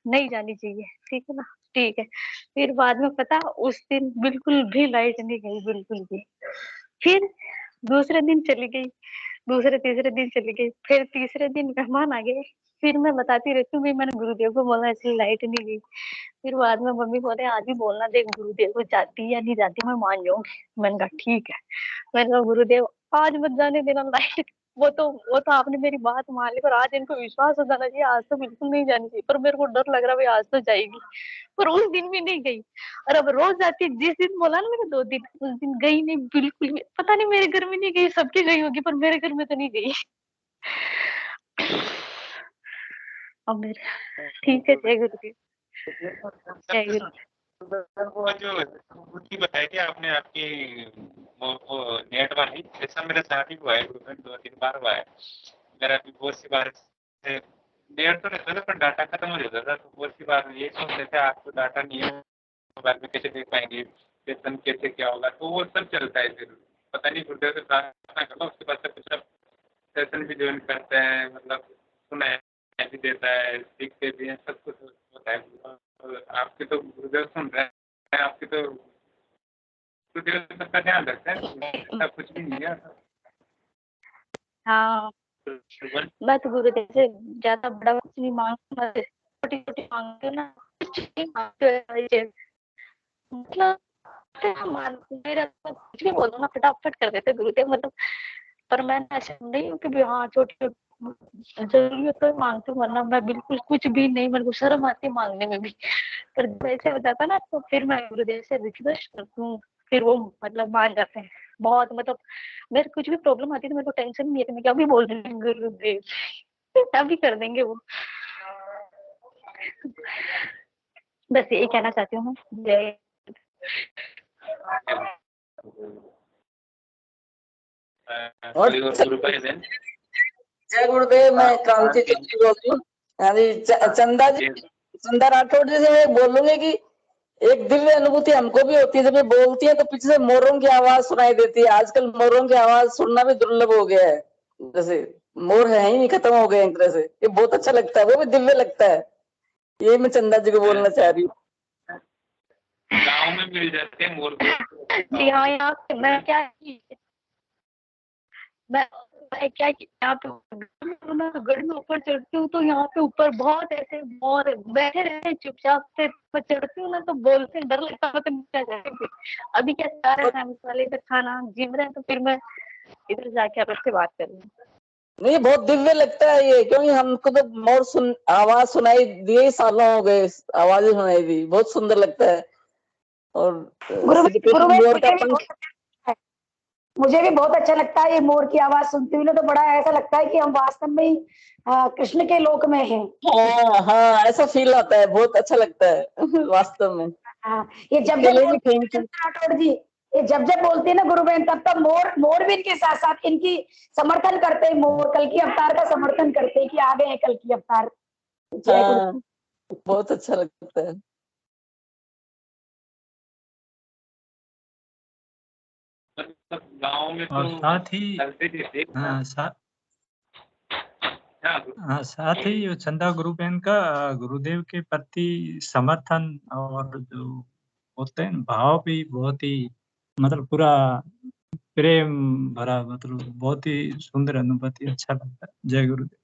नहीं जानी चाहिए, ठीक है ना, ठीक है। फिर बाद में पता उस दिन बिल्कुल भी लाइट नहीं गई, बिल्कुल भी। फिर दूसरे दिन चली गई, दूसरे तीसरे दिन चली गई, फिर तीसरे दिन मेहमान आ गए। फिर मैं बताती रहती हूँ भाई मैंने गुरुदेव को बोला इसलिए लाइट नहीं गई। फिर बाद में मम्मी बोले आज भी बोलना, देख गुरुदेव को जाती या नहीं जाती मैं मान जाऊंगी। मैंने कहा ठीक है। मैंने कहा गुरुदेव आज मत जाने देना लाइट। वो तो आपने मेरी बात मान ली, पर आज इनको विश्वास हो जाना चाहिए, आज तो बिल्कुल नहीं जानी चाहिए। पर मेरे को डर लग रहा है भाई आज तो जाएगी, पर उस दिन भी नहीं गई। और अब रोज जाती है, जिस दिन बोला ना मैंने 2 दिन, उस दिन गई नहीं बिल्कुल भी। पता नहीं मेरे घर में नहीं गई, सबके गई होगी पर मेरे घर में तो नहीं गई। और मेरे ठीक है, जय गुरुदेव, जय गुरु। वो जो बुद्धि बताई थी आपने आपकी वो नेट वाली, ऐसा मेरे साथ ही हुआ है, 2-3 बार हुआ है। मेरा भी बहुत सी बार से नेट तो रहता था पर डाटा खत्म हो जाता था, तो बहुत सी बार ये सोचते थे आपको डाटा नहीं है मोबाइल में कैसे देख पाएंगे, वेतन कैसे क्या होगा, तो वो सब चलता है। फिर पता नहीं गुरुदेव से प्रार्थना कर लो, उसके बाद से कुछ सेशन भी ज्वाइन करते हैं, मतलब सुनाई भी देता है, सीखते भी हैं, सब कुछ होता है। और आपके तो गुरुदेव सुन रहे हैं, आपके तो गुरुदेव सबका ध्यान रखते हैं, ऐसा कुछ भी नहीं है। हाँ, मैं तो गुरुदेव से ज्यादा बड़ा कुछ नहीं मांगती, मैं छोटी छोटी मांगती हूँ ना, कुछ नहीं मांगती हूँ। मतलब मेरा तो कुछ भी बोलो ना फटाफट कर देते गुरुदेव, मतलब पर मैं ऐसा नहीं हूँ कि हाँ छोटी जरूरी तो मांगती हूँ, वरना मैं बिल्कुल कुछ भी नहीं, मेरे को शर्म आती मांगने में भी। पर वैसे हो जाता ना तो फिर मैं गुरुदेव से रिक्वेस्ट करती हूँ, फिर वो मतलब मान जाते हैं बहुत। मतलब मेरे कुछ भी प्रॉब्लम आती है तो मेरे को टेंशन नहीं है कि मैं क्या भी बोल रही हूँ, गुरुदेव क्या भी कर देंगे वो। बस यही कहना चाहती हूँ। जय और जय गुरुदेव, मैं क्रांति चौधरी बोल रही हूँ। हाँ जी, चंदा जी, चंदा राठौड़ जी से मैं बोलूंगी कि एक दिव्य अनुभूति हमको भी होती है, जब ये बोलती है तो पीछे से मोरों की आवाज सुनाई देती है। आजकल मोरों की आवाज सुनना भी दुर्लभ हो गया है, जैसे मोर है ही नहीं, खत्म हो गए एक तरह से। ये बहुत अच्छा लगता है, वो भी दिव्य लगता है। ये मैं चंदा जी को बोलना चाह रही हूँ। गाँव में मिल जाते हैं मोर। जी हाँ, यहाँ मैं क्या मैं क्या यहाँ पे गढ़ में ऊपर चढ़ती हूँ तो यहाँ पे ऊपर बहुत ऐसे मोर बैठे रहते हैं चुपचाप से। मैं चढ़ती हूँ ना तो बोलते डर लगता है, तो क्या जाएगी। अभी क्या सारे फैमिली वाले इधर खाना जिम रहे हैं, तो फिर मैं इधर जाके आपसे बात कर रही हूँ। नहीं, बहुत दिव्य लगता है ये, क्योंकि हमको तो मोर आवाज सुनाई दिए सालों हो गए, आवाजें सुनाई दी, बहुत सुंदर लगता है। और मोर का पंख, मुझे भी बहुत अच्छा लगता है ये मोर की आवाज सुनते हुए ना, तो बड़ा ऐसा लगता है कि हम वास्तव में ही कृष्ण के लोक में हैं। हाँ हाँ, ऐसा फील आता है, बहुत अच्छा लगता है वास्तव में। हाँ, ये जब जब राठौड़ जी ये जब जब बोलती है ना गुरु बहन, तब तब मोर भी इनके साथ साथ इनकी समर्थन करते हैं। मोर कल की अवतार का समर्थन करते हैं कि आ गए हैं कल की अवतार। हाँ, बहुत अच्छा लगता है। गाँव में और तो साथ ही साथ ही चंदा गुरु बहन का गुरुदेव के प्रति समर्थन और जो होते हैं भाव भी बहुत ही मतलब पूरा प्रेम भरा, मतलब बहुत ही सुंदर अनुभूति, अच्छा लगता है। जय गुरुदेव।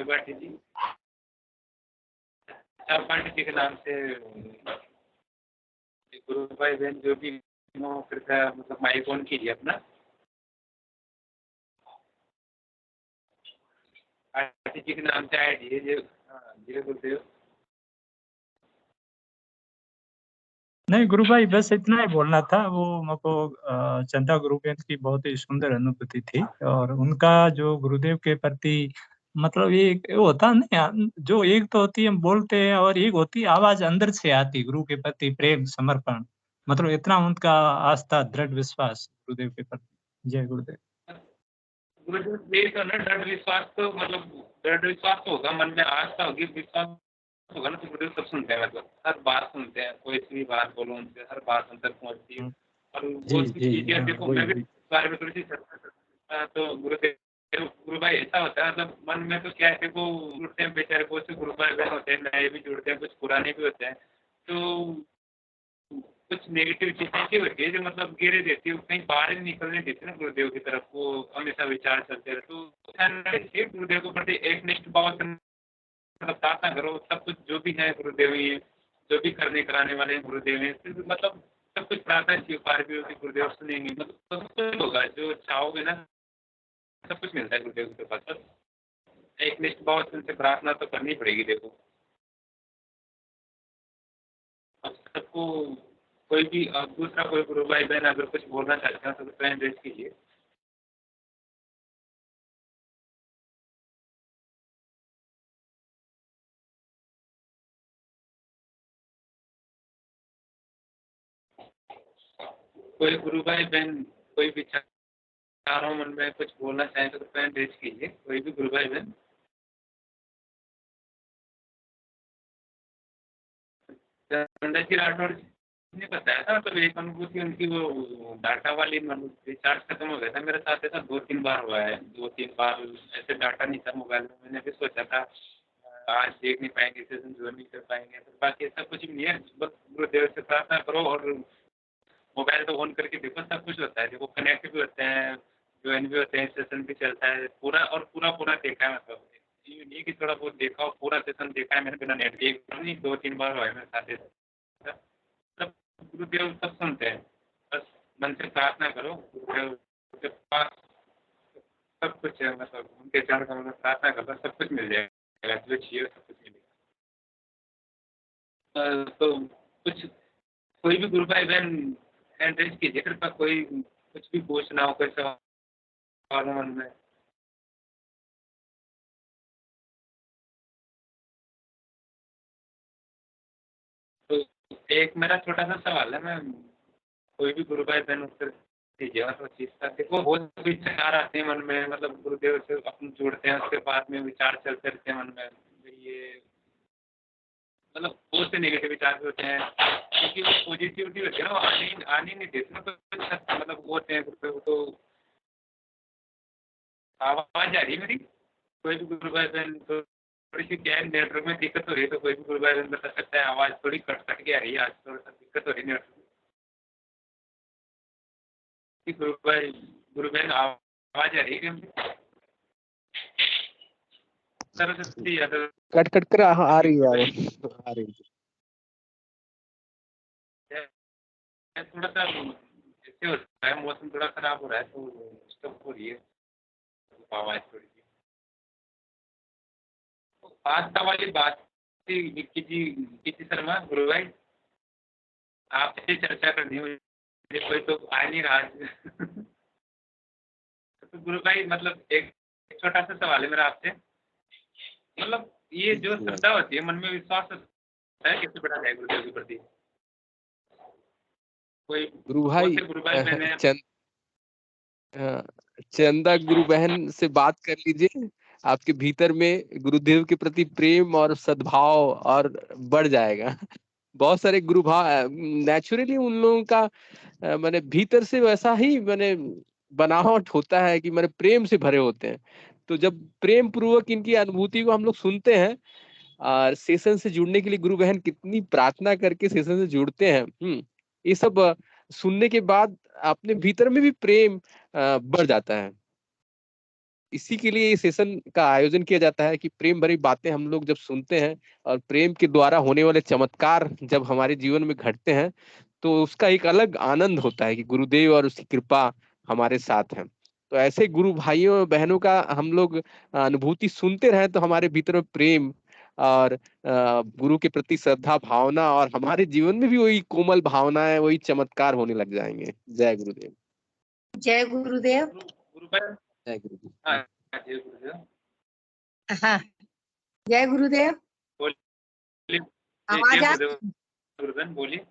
पांडे जी, पांडे जी के नाम से गुरु भाई बहन जो भी मतलब माइक ऑन कीजिए अपना। पांडे जी के नाम से आए जय गुरुदेव। नहीं गुरु भाई, बस इतना ही बोलना था। वो मुझको चंदा गुरु बहन की बहुत ही सुंदर अनुभूति थी, और उनका जो गुरुदेव के प्रति मतलब ये होता नहीं, जो एक तो होती है हम बोलते हैं, और एक होती है आवाज अंदर से आती गुरु के प्रति प्रेम समर्पण, मतलब इतना उनका आस्था दृढ़ विश्वास गुरुदेव के प्रति। जय गुरुदेव। गुरुदेव ये तो ना दृढ़ विश्वास तो मतलब दृढ़ विश्वास तो होगा, मन में आस्था होगी, विश्वास होगा ना, तो गुरुदेव सब सुनते हैं, मतलब हर बात सुनते हैं, कोई सी बात बोलो उनसे हर बात अंदर पहुंचती है। और बहुत सी चीजें देखो, मैं भी बारे में थोड़ी सी तो गुरु भाई ऐसा होता है, मतलब मन में तो क्या है, वो जुड़ते हैं बेचारे, बहुत से गुरु भाई बहन होते हैं, नए भी जुड़ते हैं, कुछ पुराने भी होते हैं, तो कुछ नेगेटिव चीजें ऐसी होती है जो मतलब गिरे देती है, कहीं बाहर ही निकलने देती है ना गुरुदेव की तरफ, वो हमेशा विचार चलते रहे। तो गुरुदेव को प्रति एक निष्ठ भाव मतलब प्रार्थना करो, सब कुछ जो भी है गुरुदेव ही, जो भी करने कराने वाले हैं गुरुदेव हैं, मतलब सब कुछ प्रार्थना स्वीकार भी होगी, गुरुदेव सुनेंगे, मतलब सब कुछ होगा जो चाहोगे ना, सब कुछ मिलता है गुरुदेव के पास। बस एक निष्ठ भाव से उनसे प्रार्थना तो करनी पड़ेगी। देखो सबको कोई भी दूसरा कोई गुरु भाई बहन अगर कुछ बोलना चाहते हैं तो स्वयं रेज कीजिए। कोई गुरु भाई बहन कोई विचारों मन में कुछ बोलना चाहें तो स्वयं रेज कीजिए, कोई भी गुरु भाई बहन। चंदा जी राठौड़ ने बताया था, मतलब एक अनुभूति उनकी वो डाटा वाली रिचार्ज खत्म हो गया था मेरे साथ, ऐसा 2-3 बार हुआ है। 2-3 बार ऐसे डाटा नहीं था मोबाइल में। मैंने भी सोचा था आज देख नहीं पाएंगे, सेशन ज्वाइन नहीं कर पाएंगे, तो बाकी ऐसा कुछ नहीं है। बस गुरुदेव से प्रार्थना करो और मोबाइल तो ऑन करके देखो, सब कुछ होता है। देखो कनेक्ट भी होते हैं, ज्वाइन भी होते हैं, सेशन भी चलता है पूरा, और पूरा देखा है। मतलब ये नहीं कि थोड़ा बहुत देखा और पूरा सेशन देखा है मैंने बिना नेट के। एक बार नहीं 2-3 बार हुआ है मेरे साथ। सब गुरुदेव सब सुनते हैं, बस मन से प्रार्थना करो, गुरुदेव के पास सब कुछ है। मतलब उनके चरण कमल में प्रार्थना करो, सब कुछ मिल जाएगा, जो चाहिए सब कुछ मिलेगा। तो कुछ कोई भी गुरु भाई बहन हैंड रेज कीजिए कृपया, कोई कुछ भी पूछना हो, कोई सवाल मन में। तो एक मेरा छोटा सा सवाल है, मैं कोई भी गुरु भाई बहन उत्तर दीजिए। मतलब चीज का देखो बहुत विचार आते हैं मन में, मतलब गुरुदेव से अपन जुड़ते हैं, उसके बाद में विचार चलते रहते हैं मन में। ये मतलब बहुत से नेगेटिव विचार भी होते हैं, क्योंकि वो पॉजिटिविटी होती है ना, वो आने नहीं देते ना। तो मतलब वो होते हैं गुरुदेव। तो आवाज आ रही है मेरी? कोई भी गुरु भाई बहन तो थोड़ी सी क्या है, नेटवर्क में दिक्कत हो रही है, तो कोई भी गुरु भाई बहन बता सकता है। आवाज थोड़ी कट के आ रही है, आज थोड़ा सा दिक्कत हो रही है नेटवर्क में। गुरु बहन आवाज आ रही है हमसे? सरस्वती यादव कट कर आ रही है आवाज, आ रही है। थोड़ा सा ऐसे होता है, मौसम थोड़ा खराब हो रहा है तो डिस्टर्ब हो रही है आवाज थोड़ी सी। आस्था वाली बात थी विक्की शर्मा गुरु भाई, आपसे चर्चा करनी हुई, कोई तो आ नहीं रहा। तो गुरु भाई मतलब एक छोटा सा सवाल है मेरा आपसे, मतलब ये जो श्रद्धा होती है, मन में विश्वास होता है, कैसे बढ़ा जाए गुरुदेव के प्रति? कोई गुरु भाई गुरु भाई मैंने चंदा गुरु बहन से बात कर लीजिए, आपके भीतर में गुरुदेव के प्रति प्रेम और सद्भाव और बढ़ जाएगा। बहुत सारे गुरु भाव नेचुरली उन लोगों का माने भीतर से वैसा ही माने बनावट होता है कि माने प्रेम से भरे होते हैं। तो जब प्रेम पूर्वक इनकी अनुभूति को हम लोग सुनते हैं, और सेशन से जुड़ने के लिए गुरु बहन कितनी प्रार्थना करके सेशन से जुड़ते हैं, ये सब सुनने के बाद अपने भीतर में भी प्रेम बढ़ जाता है। इसी के लिए ये सेशन का आयोजन किया जाता है कि प्रेम भरी बातें हम लोग जब सुनते हैं और प्रेम के द्वारा होने वाले चमत्कार जब हमारे जीवन में घटते हैं, तो उसका एक अलग आनंद होता है कि गुरुदेव और उसकी कृपा हमारे साथ है। तो ऐसे गुरु भाइयों बहनों का हम लोग अनुभूति सुनते रहे तो हमारे भीतर में प्रेम और गुरु के प्रति श्रद्धा भावना और हमारे जीवन में भी वही कोमल भावनाएं, वही चमत्कार होने लग जाएंगे। जय गुरुदेव। जय गुरुदेव। जय गुरुदेव। हाँ जय गुरुदेव। हाँ जय गुरुदेव। आवाज आ गुरुदेव बोलिए।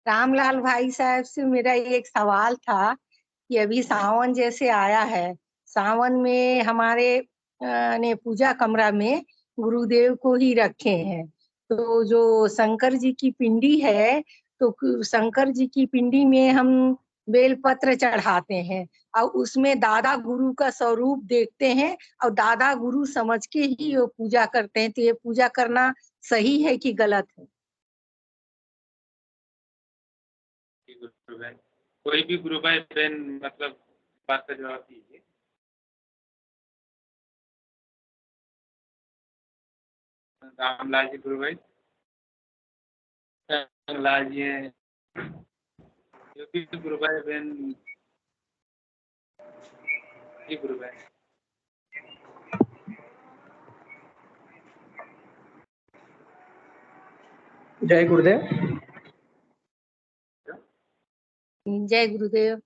रामलाल भाई साहब से मेरा एक सवाल था कि अभी सावन जैसे आया है, सावन में हमारे ने पूजा कमरा में गुरुदेव को ही रखे हैं। तो जो शंकर जी की पिंडी है, तो शंकर जी की पिंडी में हम बेलपत्र चढ़ाते हैं और उसमें दादा गुरु का स्वरूप देखते हैं और दादा गुरु समझ के ही वो पूजा करते हैं। तो ये पूजा करना सही है कि गलत है? कोई भी गुरु भाई बहन मतलब बात का जवाब दीजिए। रामलाल जी गुरु भाई, रामलाल जी हैं, जो भी गुरु भाई बहन जी गुरु भाई। जय गुरुदेव। जय गुरुदेव।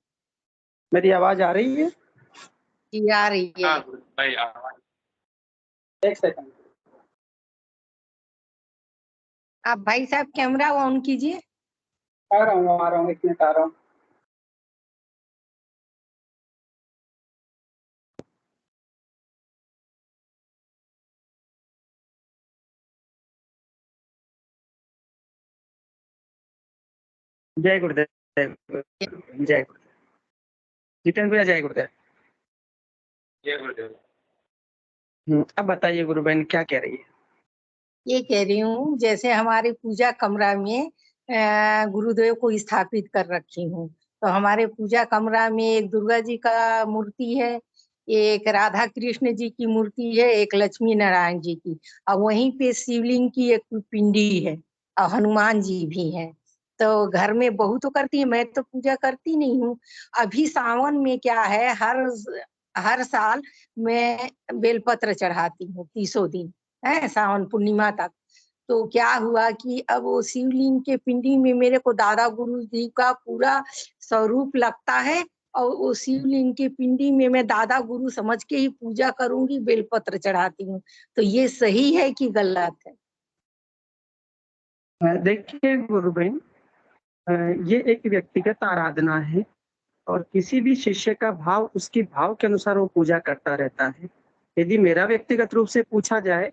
मेरी आवाज आ रही है? जी आ रही है। हाँ भाई आवाज। एक सेकंड। आप भाई साहब कैमरा ऑन कीजिए। आ रहा हूँ, एक मिनट आ रहा हूँ। जय गुरुदेव। जय गुरुदेव। जितेंद्र भैया जय गुरुदेव। जय गुरुदेव। अब बताइए गुरु बहन क्या कह रही है? ये कह रही हूँ जैसे हमारे पूजा कमरा में गुरुदेव को स्थापित कर रखी हूँ, तो हमारे पूजा कमरा में एक दुर्गा जी का मूर्ति है, एक राधा कृष्ण जी की मूर्ति है, एक लक्ष्मी नारायण जी की, और वहीं पे शिवलिंग की एक पिंडी है और हनुमान जी भी हैं। तो घर में बहू तो करती है, मैं तो पूजा करती नहीं हूँ। अभी सावन में क्या है, हर साल मैं बेलपत्र चढ़ाती हूँ 30 दिन है, सावन पूर्णिमा तक। तो क्या हुआ कि अब वो शिवलिंग के पिंडी में मेरे को दादा गुरु जी का पूरा स्वरूप लगता है, और वो शिवलिंग के पिंडी में मैं दादा गुरु समझ के ही पूजा करूंगी, बेलपत्र चढ़ाती हूँ। तो ये सही है कि गलत है? देखिए गुरु बहन, ये एक व्यक्तिगत आराधना है और किसी भी शिष्य का भाव उसके भाव के अनुसार वो पूजा करता रहता है। यदि मेरा व्यक्तिगत रूप से पूछा जाए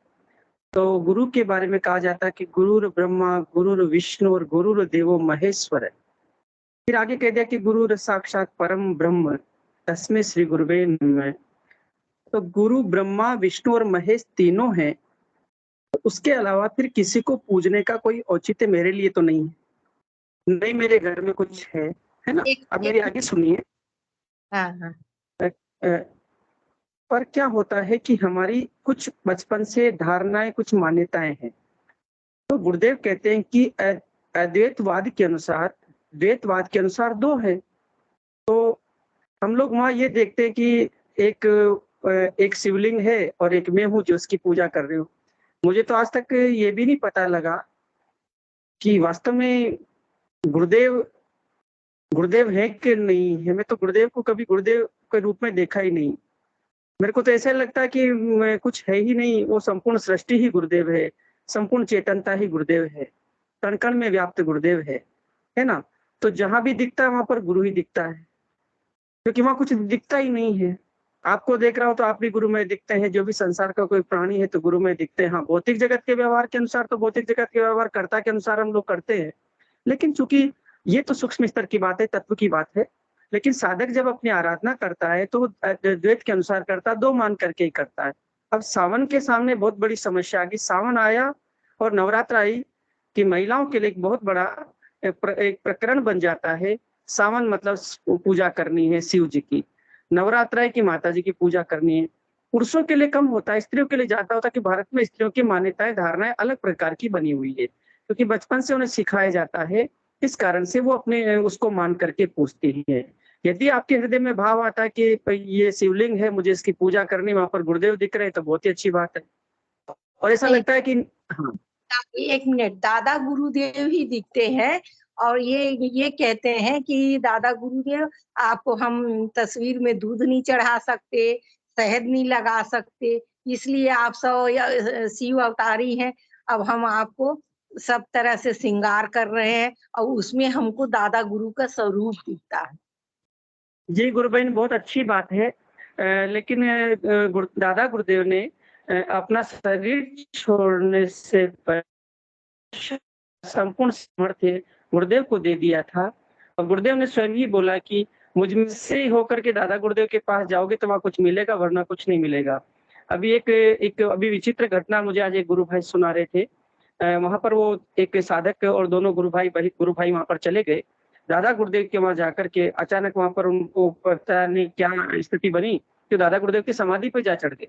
तो गुरु के बारे में कहा जाता है कि गुरुर ब्रह्मा गुरुर विष्णु और गुरुर देवो महेश्वर है। फिर आगे कह दिया कि गुरुर साक्षात परम ब्रह्म तस्मै श्री गुरुवे नमः। तो गुरु ब्रह्मा विष्णु और महेश तीनों हैं, तो उसके अलावा फिर किसी को पूजने का कोई औचित्य मेरे लिए तो नहीं है, नहीं मेरे घर में कुछ है ना। अब मेरी आगे सुनिए। हाँ। पर क्या होता है कि हमारी कुछ बचपन से धारणाएं, कुछ मान्यताएं हैं। तो गुरुदेव कहते हैं कि अद्वैतवाद के अनुसार, द्वैतवाद के अनुसार दो है। तो हम लोग वहां ये देखते हैं कि एक शिवलिंग है और एक मैं हूँ जो उसकी पूजा कर रही हूँ। मुझे तो आज तक ये भी नहीं पता लगा कि वास्तव में गुरुदेव है कि नहीं है। मैं तो गुरुदेव को कभी गुरुदेव के रूप में देखा ही नहीं। मेरे को तो ऐसा लगता है कि कुछ है ही नहीं, वो संपूर्ण सृष्टि ही गुरुदेव है, संपूर्ण चेतनता ही गुरुदेव है, कण कण में व्याप्त गुरुदेव है ना। तो जहां भी दिखता है वहां पर गुरु ही दिखता है, क्योंकि वहां कुछ दिखता ही नहीं है। आपको देख रहा हो तो आप भी गुरु में दिखते हैं, जो भी संसार का कोई प्राणी है तो गुरु में दिखते हैं। हाँ, भौतिक जगत के व्यवहार के अनुसार तो भौतिक जगत के व्यवहार कर्ता के अनुसार हम लोग करते हैं, लेकिन चूंकि ये तो सूक्ष्म स्तर की बात है, तत्व की बात है। लेकिन साधक जब अपनी आराधना करता है तो द्वैत के अनुसार करता है, दो मान करके ही करता है। अब सावन के सामने बहुत बड़ी समस्या आ गई। सावन आया और नवरात्र आई कि महिलाओं के लिए एक बहुत बड़ा एक प्रकरण बन जाता है। सावन मतलब पूजा करनी है शिव जी की, नवरात्र है कि माता जी की पूजा करनी है। पुरुषों के लिए कम होता है, स्त्रियों के लिए ज्यादा होता है कि भारत में स्त्रियों की मान्यताएं, धारणाएं अलग प्रकार की बनी हुई है, क्योंकि बचपन से उन्हें सिखाया जाता है। इस कारण से वो अपने उसको मान करके पूछती है। यदि आपके हृदय में भाव आता है कि ये शिवलिंग है, मुझे इसकी पूजा करनी, वहां पर गुरुदेव दिख रहे हैं, तो बहुत ही अच्छी बात है। और ऐसा लगता है कि हाँ, एक मिनट, दादा गुरुदेव ही दिखते हैं, और ये कहते हैं कि दादा गुरुदेव आपको हम तस्वीर में दूध नहीं चढ़ा सकते, शहद नहीं लगा सकते, इसलिए आप सब शिव अवतारी हैं। अब हम आपको सब तरह से श्रृंगार कर रहे हैं, और उसमें हमको दादा गुरु का स्वरूप दिखता है। जी गुरु बहन, बहुत अच्छी बात है। लेकिन दादा गुरुदेव ने अपना शरीर छोड़ने से संपूर्ण सामर्थ्य गुरुदेव को दे दिया था, और गुरुदेव ने स्वयं ही बोला कि मुझ से होकर के दादा गुरुदेव के पास जाओगे तो वहां कुछ मिलेगा, वरना कुछ नहीं मिलेगा। अभी एक अभी विचित्र घटना मुझे आज एक गुरु भाई सुना रहे थे। वहां पर वो एक साधक और दोनों गुरु भाई वहां पर चले गए। दादा गुरुदेव के वहां जाकर के अचानक वहां पर उनको पता नहीं क्या स्थिति बनी कि दादा गुरुदेव की समाधि पर जा चढ़ गए।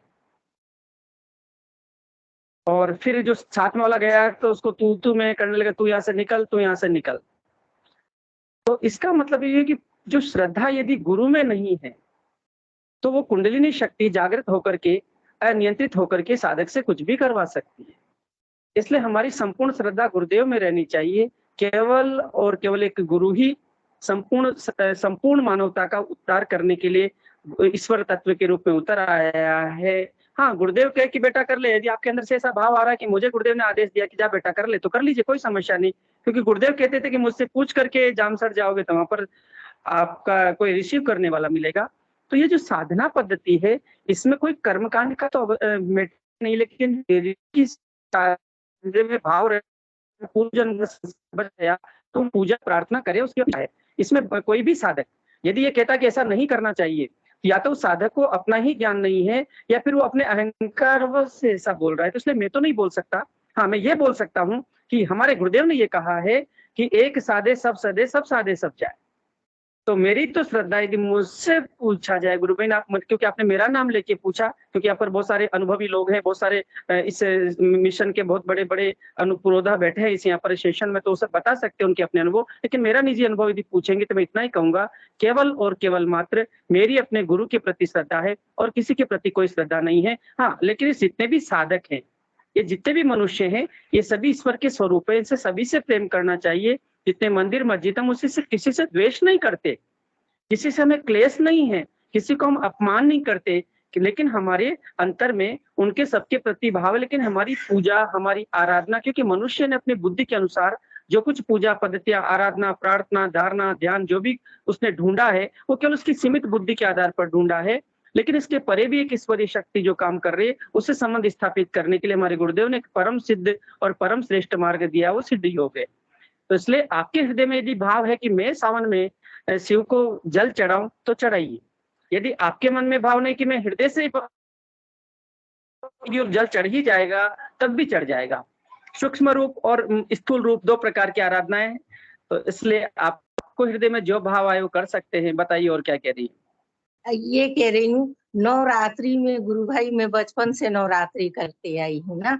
और फिर जो साथ में वाला गया तो उसको तू मैं करने लगा, तू यहाँ से निकल, तू यहाँ से निकल। तो इसका मतलब ये है कि जो श्रद्धा यदि गुरु में नहीं है तो वो कुंडलिनी शक्ति जागृत होकर के, अनियंत्रित होकर के साधक से कुछ भी करवा सकती है। इसलिए हमारी संपूर्ण श्रद्धा गुरुदेव में रहनी चाहिए। केवल और केवल एक गुरु ही संपूर्ण मानवता का उद्धार करने के लिए ईश्वर तत्व के रूप में उतर आया है। हाँ, गुरुदेव कहे कि बेटा कर ले, यदि आपके अंदर से ऐसा भाव आ रहा है कि मुझे गुरुदेव ने आदेश दिया कि जा बेटा कर ले, तो कर लीजिए, कोई समस्या नहीं। क्योंकि गुरुदेव कहते थे कि मुझसे पूछ करके जामसर जाओगे तो वहां पर आपका कोई रिसीव करने वाला मिलेगा। तो ये जो साधना पद्धति है, इसमें कोई कर्मकांड का तो नहीं, लेकिन में भाव रहे, पूजन गया तो पूजा प्रार्थना करे उसके है। इसमें कोई भी साधक यदि ये कहता कि ऐसा नहीं करना चाहिए, या तो साधक को अपना ही ज्ञान नहीं है, या फिर वो अपने अहंकार से ऐसा बोल रहा है। तो इसलिए मैं तो नहीं बोल सकता। हाँ, मैं ये बोल सकता हूँ कि हमारे गुरुदेव ने ये कहा है कि एक साधे सब सदे, सब साधे सब जाए। तो मेरी तो श्रद्धा यदि मुझसे पूछा जाए गुरु भाई, आप क्योंकि आपने मेरा नाम लेके पूछा, क्योंकि यहाँ पर बहुत सारे अनुभवी लोग हैं, बहुत सारे इस मिशन के बहुत बड़े बड़े अनुपुरोधा बैठे हैं इस यहाँ पर सेशन में, तो वो सब बता सकते हैं उनके अपने अनुभव। लेकिन मेरा निजी अनुभव यदि पूछेंगे तो मैं इतना ही कहूंगा, केवल और केवल मात्र मेरी अपने गुरु के प्रति श्रद्धा है और किसी के प्रति कोई श्रद्धा नहीं है। हाँ, लेकिन जितने भी साधक हैं, ये जितने भी मनुष्य हैं, ये सभी ईश्वर के स्वरूप है, इनसे सभी से प्रेम करना चाहिए। जितने मंदिर मस्जिद हम उसी से किसी से द्वेष नहीं करते, किसी से हमें क्लेश नहीं है, किसी को हम अपमान नहीं करते, लेकिन हमारे अंतर में उनके सबके प्रति भाव है। लेकिन हमारी पूजा, हमारी आराधना, क्योंकि मनुष्य ने अपनी बुद्धि के अनुसार जो कुछ पूजा पद्धतियां, आराधना, प्रार्थना, धारणा, ध्यान जो भी उसने ढूंढा है, वो केवल उसकी सीमित बुद्धि के आधार पर ढूंढा है। लेकिन इसके परे भी एक ईश्वरीय शक्ति जो काम कर रही है, उससे संबंध स्थापित करने के लिए हमारे गुरुदेव ने एक परम सिद्ध और परम श्रेष्ठ मार्ग दिया, वो सिद्ध योग है। तो इसलिए आपके हृदय में यदि भाव है कि मैं सावन में शिव को जल चढ़ाऊं, तो चढ़ाइए। यदि आपके मन में भाव नहीं कि मैं हृदय से जल चढ़ ही जाएगा, तब भी चढ़ जाएगा। सूक्ष्म रूप और स्थूल रूप दो प्रकार की आराधनाएं हैं। तो इसलिए आपको हृदय में जो भाव आए वो कर सकते हैं। बताइए और क्या कह रही है? ये कह रही हूँ, नवरात्रि में गुरु भाई मैं बचपन से नवरात्रि करते आई हूँ ना,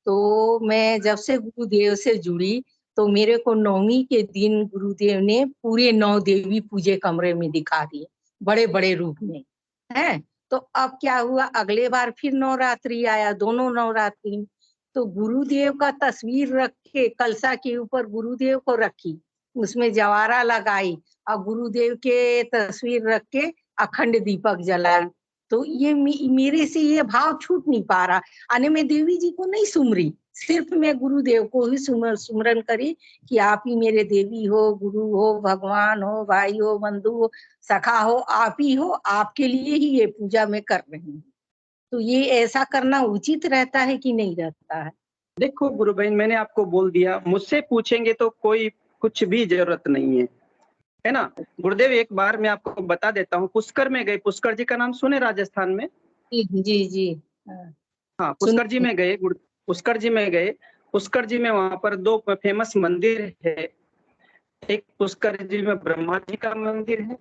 तो मैं जब से गुरुदेव से जुड़ी तो मेरे को 9वीं के दिन गुरुदेव ने पूरे 9 देवी पूजे कमरे में दिखा दिए, बड़े बड़े रूप में है। तो अब क्या हुआ, अगले बार फिर नवरात्रि आया, दोनों नवरात्रि, तो गुरुदेव का तस्वीर रख के कलसा के ऊपर गुरुदेव को रखी, उसमें जवारा लगाई और गुरुदेव के तस्वीर रख के अखंड दीपक जलाई। तो ये मेरे से ये भाव छूट नहीं पा रहा। अने मैं देवी जी को नहीं सुमरी, सिर्फ मैं गुरुदेव को ही सुमरन करी कि आप ही मेरे देवी हो, गुरु हो, भगवान हो, भाई हो, बंधु हो, सखा हो, आप ही हो, आपके लिए ही ये पूजा मैं कर रही हूँ। तो ये ऐसा करना उचित रहता है कि नहीं रहता है? देखो गुरु बहन, मैंने आपको बोल दिया, मुझसे पूछेंगे तो कोई कुछ भी जरूरत नहीं है ना। गुरुदेव एक बार मैं आपको बता देता हूँ, पुष्कर में गए, पुष्कर जी का नाम सुने राजस्थान में? जी जी हाँ, पुष्कर जी में गए, पुष्कर जी में गए। पुष्कर जी में वहां पर 2 फेमस मंदिर है। एक पुष्कर जी में ब्रह्मा जी का मंदिर है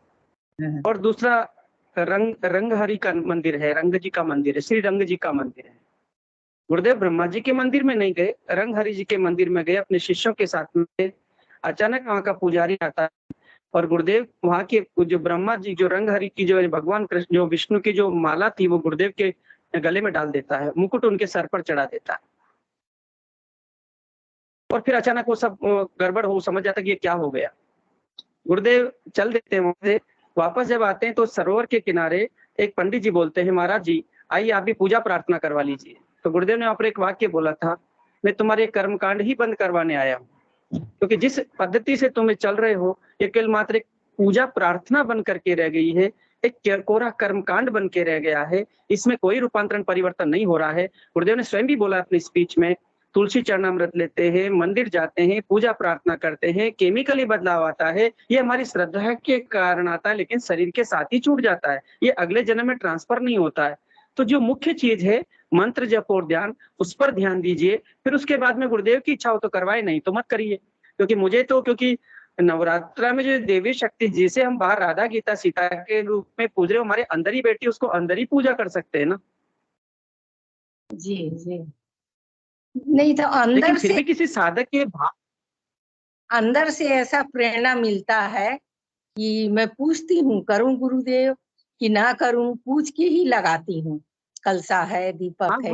और दूसरा रंगहरि का मंदिर है, रंग जी का मंदिर है, श्री रंग जी का मंदिर है। गुरुदेव ब्रह्मा जी के मंदिर में नहीं गए, रंगहरि जी के मंदिर में गए अपने शिष्यों के साथ में। अचानक वहां का पुजारी आता है और गुरुदेव वहां के जो ब्रह्मा जी, जो रंगहरि की जो भगवान कृष्ण, जो विष्णु की जो माला थी, वो गुरुदेव के गले में डाल देता है, मुकुट उनके सर पर चढ़ा देता है। और फिर अचानक वो सब गड़बड़ हो, समझ जाता कि ये क्या हो गया। गुरुदेव चल देते हैं वहां से। वापस जब आते हैं तो सरोवर के किनारे एक पंडित जी बोलते हैं, महाराज जी आइए आप भी पूजा प्रार्थना करवा लीजिए। तो गुरुदेव ने वहां पर एक वाक्य बोला था, मैं तुम्हारे कर्मकांड ही बंद करवाने आया हूँ, क्योंकि जिस पद्धति से तुम्हें चल रहे हो ये केवल मात्र एक पूजा प्रार्थना बन करके रह गई है, एक कोरा कर्मकांड बन के रह गया है, इसमें कोई रूपांतरण परिवर्तन नहीं हो रहा है। गुरुदेव ने स्वयं भी बोला अपनी स्पीच में, तुलसी चरणामृत लेते हैं, मंदिर जाते हैं, पूजा प्रार्थना करते हैं, केमिकली बदलाव आता है, ये हमारी श्रद्धा के कारण आता है, लेकिन शरीर के साथ ही छूट जाता है, ये अगले जन्म में ट्रांसफर नहीं होता है। तो जो मुख्य चीज है मंत्र जप और ध्यान, उस पर ध्यान दीजिए। फिर उसके बाद में गुरुदेव की इच्छा हो तो करवाए, नहीं तो मत करिए। क्योंकि नवरात्रा में जो देवी शक्ति जिसे हम बाहर राधा गीता सीता के रूप में पूज रहे हो, हमारे अंदर ही बैठी, उसको अंदर ही पूजा कर सकते हैं ना। जी जी, नहीं तो अंदर फिर भी किसी साधक के अंदर से ऐसा प्रेरणा मिलता है कि मैं पूछती हूँ, करूं गुरुदेव कि ना करूं, पूछ के ही लगाती हूँ। कलसा है, दीपक हाँ है।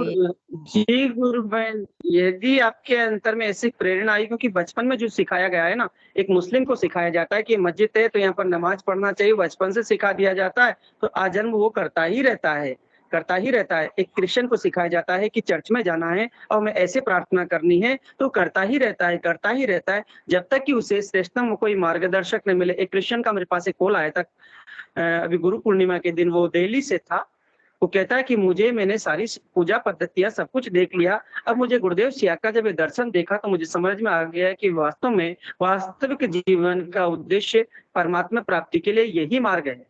जी गुरु बहन, यदि आपके अंतर में ऐसी प्रेरणा आई, क्योंकि बचपन में जो सिखाया गया है ना, एक मुस्लिम को सिखाया जाता है कि मस्जिद है तो यहाँ पर नमाज पढ़ना चाहिए, बचपन से सिखा दिया जाता है, तो आजन्म वो करता ही रहता है, करता ही रहता है। एक क्रिश्चियन को सिखाया जाता है कि चर्च में जाना है और मैं ऐसे प्रार्थना करनी है, तो करता ही रहता है, करता ही रहता है, जब तक कि उसे श्रेष्ठतम कोई मार्गदर्शक न मिले। एक क्रिश्चियन का मेरे पास एक कॉल आया था, अभी गुरु पूर्णिमा के दिन, वो दिल्ली से था। वो कहता है कि मैंने सारी पूजा पद्धतियां सब कुछ देख लिया, अब मुझे गुरुदेव सिया का जब ये दर्शन देखा तो मुझे समझ में आ गया कि वास्तव में वास्तविक जीवन का उद्देश्य परमात्मा प्राप्ति के लिए यही मार्ग है।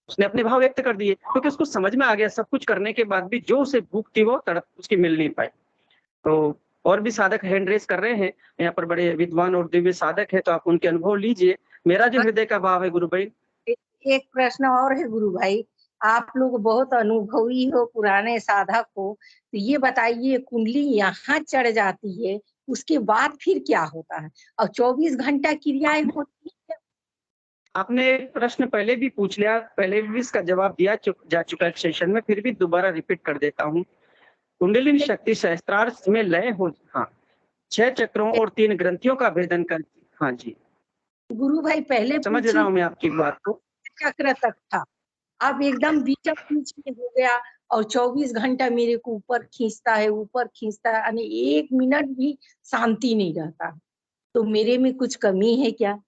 उसने अपने भाव व्यक्त कर दिए, क्योंकि उसको समझ में आ गया सब कुछ करने के बाद भी जो उसे भूख थी वो तड़प उसकी मिल नहीं पाई। तो और भी साधक हैंड रेस कर रहे हैं, यहाँ पर बड़े विद्वान और दिव्य साधक है, तो आप उनके अनुभव लीजिए। मेरा जो हृदय का भाव है गुरु भाई, एक प्रश्न और है गुरु भाई, आप लोग बहुत अनुभवी हो, पुराने साधक हो, तो ये बताइए कुंडली यहाँ चढ़ जाती है, उसके बाद फिर क्या होता है? और 24 घंटा क्रियाएं होती है? आपने एक प्रश्न पहले भी पूछ लिया, पहले भी इसका जवाब दिया जा चुका है सेशन में, फिर भी दोबारा रिपीट कर देता हूँ। कुंडलिनी शक्ति सहस्त्रार्थ में लय हो, हाँ, 6 चक्रों और 3 ग्रंथियों का भेदन कर, हाँ जी गुरु भाई पहले समझ रहा हूँ मैं आपकी बात को। चक्र तक था, अब एकदम बीच बीच में हो गया और 24 घंटा मेरे को ऊपर खींचता है, ऊपर खींचता है, यानी 1 मिनट भी शांति नहीं रहता। तो मेरे में कुछ कमी है क्या?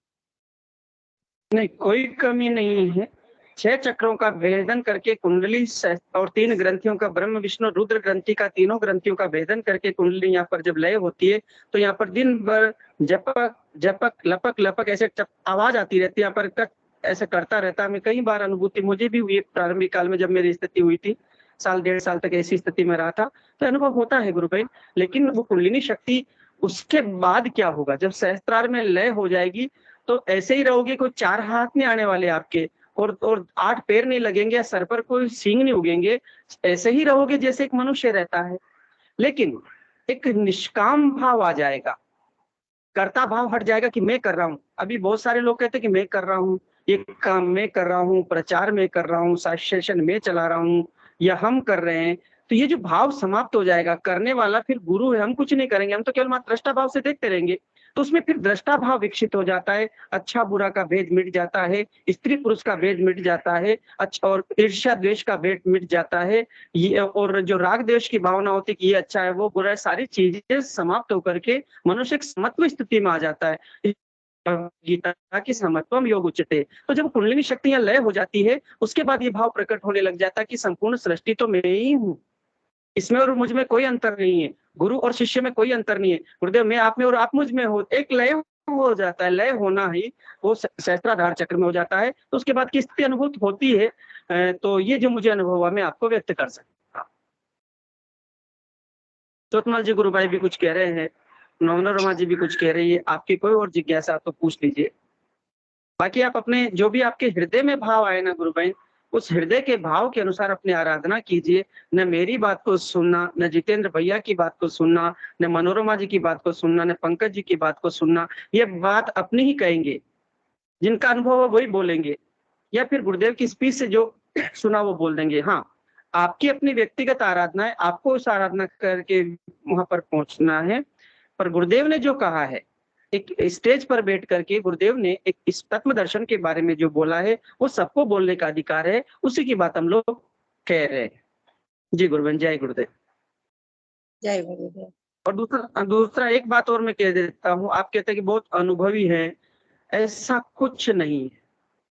नहीं, कोई कमी नहीं है। 6 चक्रों का भेदन करके कुंडली और 3 ग्रंथियों का, ब्रह्म विष्णु रुद्र ग्रंथि का, तीनों ग्रंथियों का भेदन करके कुंडली यहाँ पर जब लय होती है, तो यहाँ पर दिन भर जपक जपक लपक लपक ऐसे आवाज आती रहती है, यहाँ पर ऐसा करता रहता है। मैं कई बार अनुभूति मुझे भी हुई प्रारंभिक काल में, जब मेरी स्थिति हुई थी, साल 1.5 साल तक ऐसी स्थिति में रहा था, तो अनुभव होता है गुरु भाई। लेकिन वो कुंडलिनी शक्ति उसके बाद क्या होगा, जब सहस्त्रार में लय हो जाएगी, तो ऐसे ही रहोगे, कोई 4 हाथ नहीं आने वाले आपके, और 8 पैर नहीं लगेंगे, सर पर कोई सींग नहीं उगेंगे, ऐसे ही रहोगे जैसे एक मनुष्य रहता है। लेकिन एक निष्काम भाव आ जाएगा, कर्ता भाव हट जाएगा कि मैं कर रहा हूँ। अभी बहुत सारे लोग कहते हैं कि मैं कर रहा हूँ, ये काम मैं कर रहा हूँ, प्रचार में कर रहा हूँ, सेशन में चला रहा हूँ, या हम कर रहे हैं, तो ये जो भाव समाप्त हो जाएगा। करने वाला फिर गुरु है, हम कुछ नहीं करेंगे, हम तो केवल मात्र दृष्टा भाव से देखते रहेंगे, तो उसमें फिर दृष्टा भाव विकसित हो जाता है, अच्छा बुरा का भेद मिट जाता है, स्त्री पुरुष का भेद मिट जाता है, अच्छा और ईर्ष्या द्वेष का भेद मिट जाता है, ये और जो राग द्वेष की भावना होती है कि ये अच्छा है वो बुरा है, सारी चीजें समाप्त होकर के मनुष्य एक समत्व स्थिति में आ जाता है। गीता की समत्वम योग उच्चते। तो जब कुंडलिनी शक्ति यहाँ लय हो जाती है, उसके बाद ये भाव प्रकट होने लग जाता है कि संपूर्ण सृष्टि तो मैं ही हूँ, इसमें और मुझ में कोई अंतर नहीं है, गुरु और शिष्य में कोई अंतर नहीं है, गुरुदेव मैं आप में और आप मुझ में हो, एक लय हो जाता है। लय होना ही वो सहस्त्राधार चक्र में हो जाता है, तो उसके बाद की स्थिति अनुभूत होती है। तो ये जो मुझे अनुभव हुआ मैं आपको व्यक्त कर सकता। चोतमल जी गुरु भाई भी कुछ कह रहे हैं, मनोरमा जी भी कुछ कह रही है, आपकी कोई और जिज्ञासा तो पूछ लीजिए। बाकी आप अपने जो भी आपके हृदय में भाव आए ना गुरु भाई, उस हृदय के भाव के अनुसार अपनी आराधना कीजिए। न मेरी बात को सुनना, न जितेंद्र भैया की बात को सुनना, न मनोरमा जी की बात को सुनना, न पंकज जी की बात को सुनना। ये बात अपनी ही कहेंगे, जिनका अनुभव है वही बोलेंगे, या फिर गुरुदेव की स्पीच से जो सुना वो बोल देंगे। हाँ, आपकी अपनी व्यक्तिगत आराधना है, आपको उस आराधना करके वहां पर पहुंचना है। पर गुरुदेव ने जो कहा है, एक स्टेज पर बैठ करके गुरुदेव ने एक इस तत्व दर्शन के बारे में जो बोला है, वो सबको बोलने का अधिकार है, उसी की बात हम लोग कह रहे हैं। जी गुरुबन, जय गुरुदेव। जय गुरुदेव। और दूसरा एक बात और मैं कह देता हूँ, आप कहते हैं कि बहुत अनुभवी हैं, ऐसा कुछ नहीं है।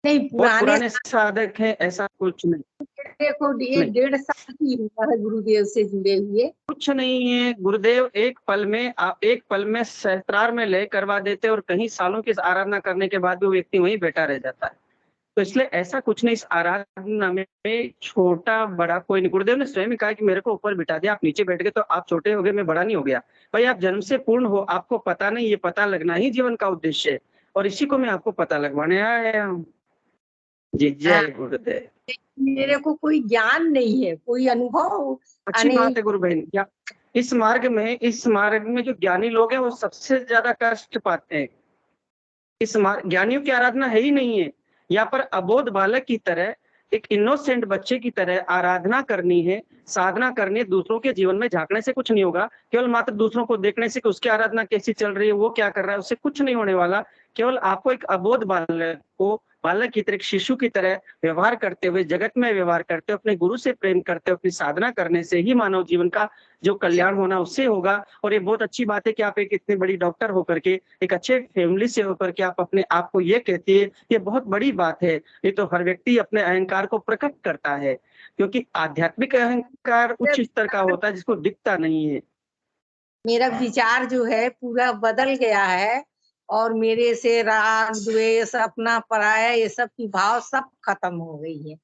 नहीं, पुराने साधक हैं, ऐसा कुछ नहीं। देखो 1.5 साल की हुआ है गुरुदेव से जुड़े हुए। कुछ नहीं है, गुरुदेव एक पल में सहस्त्रार में लय करवा देते और कहीं सालों की आराधना करने के बाद भी वो व्यक्ति वहीं बैठा रह जाता है। तो इसलिए ऐसा कुछ नहीं, इस आराधना में छोटा बड़ा कोई नहीं। गुरुदेव ने स्वयं कहा कि मेरे को ऊपर बिठा दिया, आप नीचे बैठ गए तो आप छोटे हो गए, मैं बड़ा नहीं हो गया। भाई आप जन्म से पूर्ण हो, आपको पता नहीं, ये पता लगना ही जीवन का उद्देश्य है, और इसी को मैं आपको पता लगवाने आया हूँ। जी जय गुरुदेव। मेरे को कोई ज्ञान नहीं है, कोई अनुभव। अच्छी बात है गुरु बहन। इस मार्ग में जो ज्ञानी लोग हैं वो सबसे ज्यादा कष्ट पाते हैं। इस ज्ञानियों की आराधना है ही नहीं है। यहाँ पर अबोध बालक की तरह एक इनोसेंट बच्चे की तरह आराधना करनी है, साधना करनी है। दूसरों के जीवन में झांकने से कुछ नहीं होगा, केवल मात्र दूसरों को देखने से कि उसकी आराधना कैसी चल रही है, वो क्या कर रहा है, उससे कुछ नहीं होने वाला। केवल आपको एक अबोध बालक की तरह, एक शिशु की तरह व्यवहार करते हुए, जगत में व्यवहार करते हुए, अपने गुरु से प्रेम करते हुए, अपनी साधना करने से ही मानव जीवन का जो कल्याण होना उससे होगा। और ये बहुत अच्छी बात है कि आप एक इतने बड़ी डॉक्टर होकर के, एक अच्छे फैमिली से होकर के आप अपने आप को ये कहती है, ये बहुत बड़ी बात है। ये तो हर व्यक्ति अपने अहंकार को प्रकट करता है, क्योंकि आध्यात्मिक अहंकार उच्च स्तर का होता है जिसको दिखता नहीं है। मेरा विचार जो है पूरा बदल गया है, और मेरे से राग द्वेष अपना पराया ये सब की भाव सब खत्म हो गई है।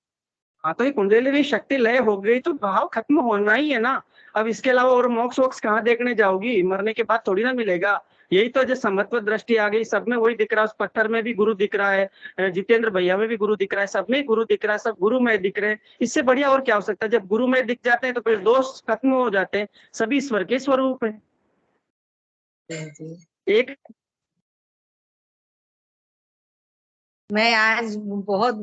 हाँ, तो ये कुंडलिनी शक्ति लय हो गई तो भाव खत्म होना ही है ना। अब इसके अलावा और मोक्ष वोक्ष कहाँ देखने जाओगी? मरने के बाद थोड़ी ना मिलेगा। यही तो जो समत्व दृष्टि आ गई, सब में वही दिख रहा है। उस पत्थर में भी गुरु दिख रहा है, जितेंद्र भैया में भी गुरु दिख रहा है, सब में गुरु दिख रहा है, सब गुरु में दिख रहे हैं। इससे बढ़िया और क्या हो सकता है? जब गुरु में दिख जाते हैं तो फिर दोष खत्म हो जाते हैं, सभी ईश्वर के स्वरूप है। एक मैं आज बहुत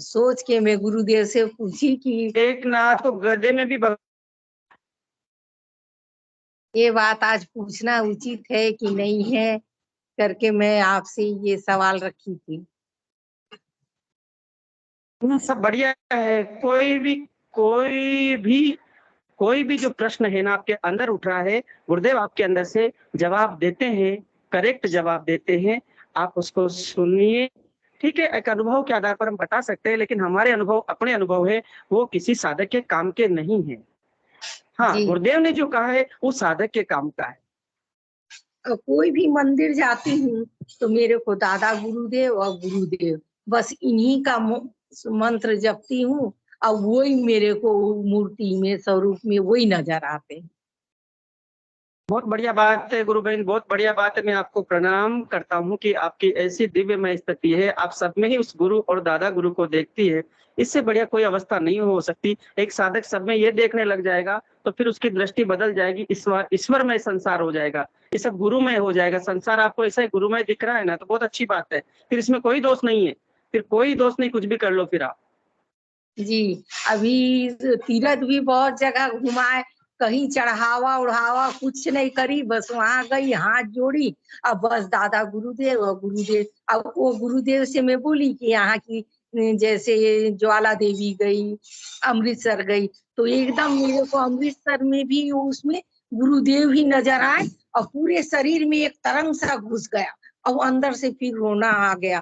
सोच के मैं गुरुदेव से पूछी कि एक नाथ तो गधे में भी ये बात आज पूछना उचित है कि नहीं है, करके मैं आपसे ये सवाल रखी थी। सब बढ़िया है। कोई भी जो प्रश्न है ना आपके अंदर उठ रहा है, गुरुदेव आपके अंदर से जवाब देते हैं, करेक्ट जवाब देते हैं। आप उसको सुनिए, ठीक है। एक अनुभव के आधार पर हम बता सकते हैं, लेकिन हमारे अनुभव अपने अनुभव है, वो किसी साधक के काम के नहीं है। हाँ, गुरुदेव ने जो कहा है वो साधक के काम का है। कोई भी मंदिर जाती हूँ तो मेरे को दादा गुरुदेव और गुरुदेव, बस इन्हीं का मंत्र जपती हूँ, और वही मेरे को मूर्ति में स्वरूप में वही नजर आते हैं। बहुत बढ़िया बात है गुरु बहन, बहुत बढ़िया बात है। मैं आपको प्रणाम करता हूँ कि आपकी ऐसी दिव्यमय स्थिति है, आप सब में ही उस गुरु और दादा गुरु को देखती है। इससे बढ़िया कोई अवस्था नहीं हो सकती। एक साधक सब में ये देखने लग जाएगा तो फिर उसकी दृष्टि बदल जाएगी, ईश्वरमय संसार हो जाएगा, ये सब गुरुमय हो जाएगा। संसार आपको ऐसा ही गुरुमय दिख रहा है ना, तो बहुत अच्छी बात है। फिर इसमें कोई दोष नहीं है, फिर कोई दोष नहीं, कुछ भी कर लो फिर आप। जी, अभी तीरथ भी बहुत जगह घुमाए, कहीं चढ़ावा उढ़ावा कुछ नहीं करी, बस वहां गई, हाथ जोड़ी, अब बस दादा गुरुदेव और गुरुदेव। अब वो गुरुदेव से मैं बोली कि यहाँ की जैसे ज्वाला देवी गई, अमृतसर गई, तो एकदम मेरे को अमृतसर में भी उसमें गुरुदेव ही नजर आए, और पूरे शरीर में एक तरंग सा घुस गया, और अंदर से फिर रोना आ गया।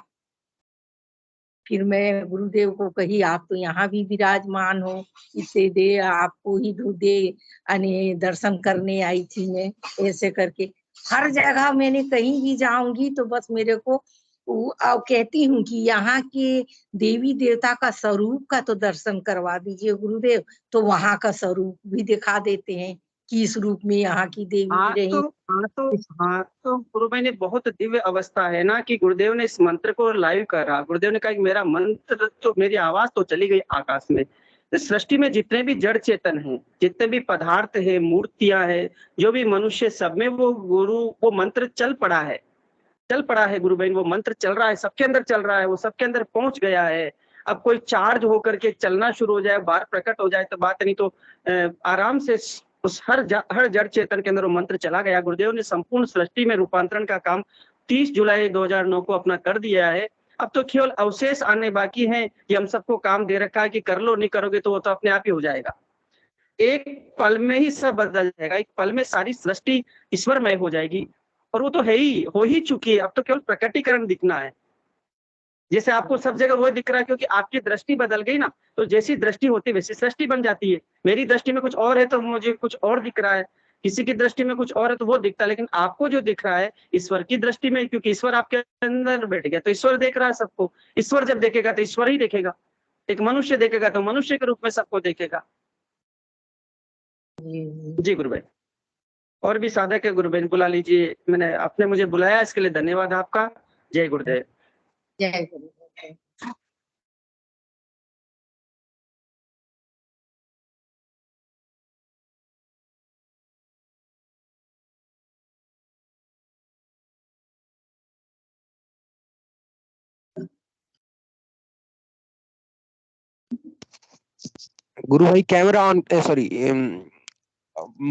फिर मैं गुरुदेव को कही, आप तो यहाँ भी विराजमान हो, इसे दे, आपको ही दे अने दर्शन करने आई थी मैं, ऐसे करके हर जगह मैंने कहीं भी जाऊंगी तो बस मेरे को कहती हूँ कि यहाँ के देवी देवता का स्वरूप का तो दर्शन करवा दीजिए गुरुदेव, तो वहाँ का स्वरूप भी दिखा देते हैं कि इस रूप में यहाँ की देवी रही। तो गुरु भाई ने बहुत दिव्य अवस्था है ना कि गुरुदेव ने इस मंत्र को लाइव करा। गुरुदेव ने कहा कि मेरा मंत्र तो, मेरी आवाज तो चली गई आकाश में। इस सृष्टि में जितने भी जड़ चेतन हैं, जितने भी पदार्थ है, मूर्तियां है, जो भी मनुष्य, सब में वो मंत्र चल पड़ा है गुरु बहन, वो मंत्र चल रहा है, सबके अंदर चल रहा है, वो सबके अंदर पहुंच गया है। अब कोई चार्ज होकर के चलना शुरू हो जाए, बाहर प्रकट हो जाए तो बात नहीं, तो आराम से उस हर जड़ चेतन के अंदर वो मंत्र चला गया। गुरुदेव ने संपूर्ण सृष्टि में रूपांतरण का काम 30 जुलाई 2009 को अपना कर दिया है। अब तो केवल अवशेष आने बाकी हैं कि हम सबको काम दे रखा है कि कर लो, नहीं करोगे तो वो तो अपने आप ही हो जाएगा। एक पल में ही सब बदल जाएगा, एक पल में सारी सृष्टि ईश्वरमय हो जाएगी, और वो तो हो ही चुकी है। अब तो केवल प्रकटीकरण दिखना है। जैसे आपको सब जगह वो दिख रहा है, क्योंकि आपकी दृष्टि बदल गई ना, तो जैसी दृष्टि होती है वैसी सृष्टि बन जाती है। मेरी दृष्टि में कुछ और है तो मुझे कुछ और दिख रहा है, किसी की दृष्टि में कुछ और है तो वो दिखता है, लेकिन आपको जो दिख रहा है ईश्वर की दृष्टि में, क्योंकि ईश्वर आपके अंदर बैठ गया, तो ईश्वर देख रहा है सबको। ईश्वर जब देखेगा तो ईश्वर ही देखेगा, एक मनुष्य देखेगा तो मनुष्य के रूप में सबको देखेगा। जी गुरु भाई, और भी साधक है गुरु बहन, बुला लीजिए। आपने मुझे बुलाया, इसके लिए धन्यवाद आपका। जय गुरुदेव। जय गुरुदेव। गुरु भाई camera on, sorry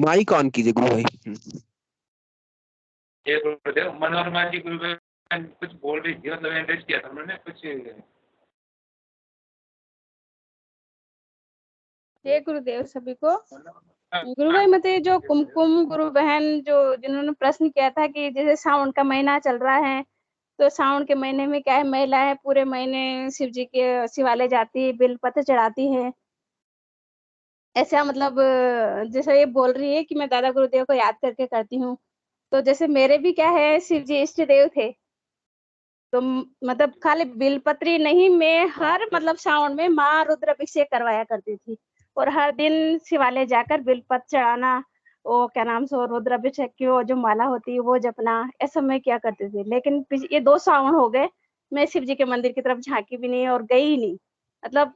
mic on कीजिए गुरु भाई। ये गुरुदेव मनोरमा जी गुरुदेव कुछ बोल रही थी, मतलब एड्रेस किया था उन्होंने कुछ। जय गुरुदेव सभी को। गुरु भाई मतलब जो कुमकुम गुरु बहन जो जिन्होंने प्रश्न किया था कि जैसे सावन का महीना चल रहा है, तो सावन के महीने में क्या है, महिलाएं पूरे महीने शिव जी के शिवालय जाती है, बेलपत्र चढ़ाती है। ऐसा मतलब जैसे ये बोल रही है कि मैं दादा गुरुदेव को याद करके करती हूँ, तो जैसे मेरे भी क्या है, शिव जी इष्ट देव थे, तो मतलब खाली बेलपत्री नहीं, मैं हर मतलब सावन में माँ रुद्राभिषेक करवाया करती थी, और हर दिन शिवालय जाकर बेलपत्र चढ़ाना, वो क्या नाम से रुद्राभिषेक की वो जो माला होती है वो जपना, ऐसा मैं क्या करती थी। लेकिन ये 2 सावन हो गए मैं शिव जी के मंदिर की तरफ झांकी भी नहीं और गई ही नहीं। मतलब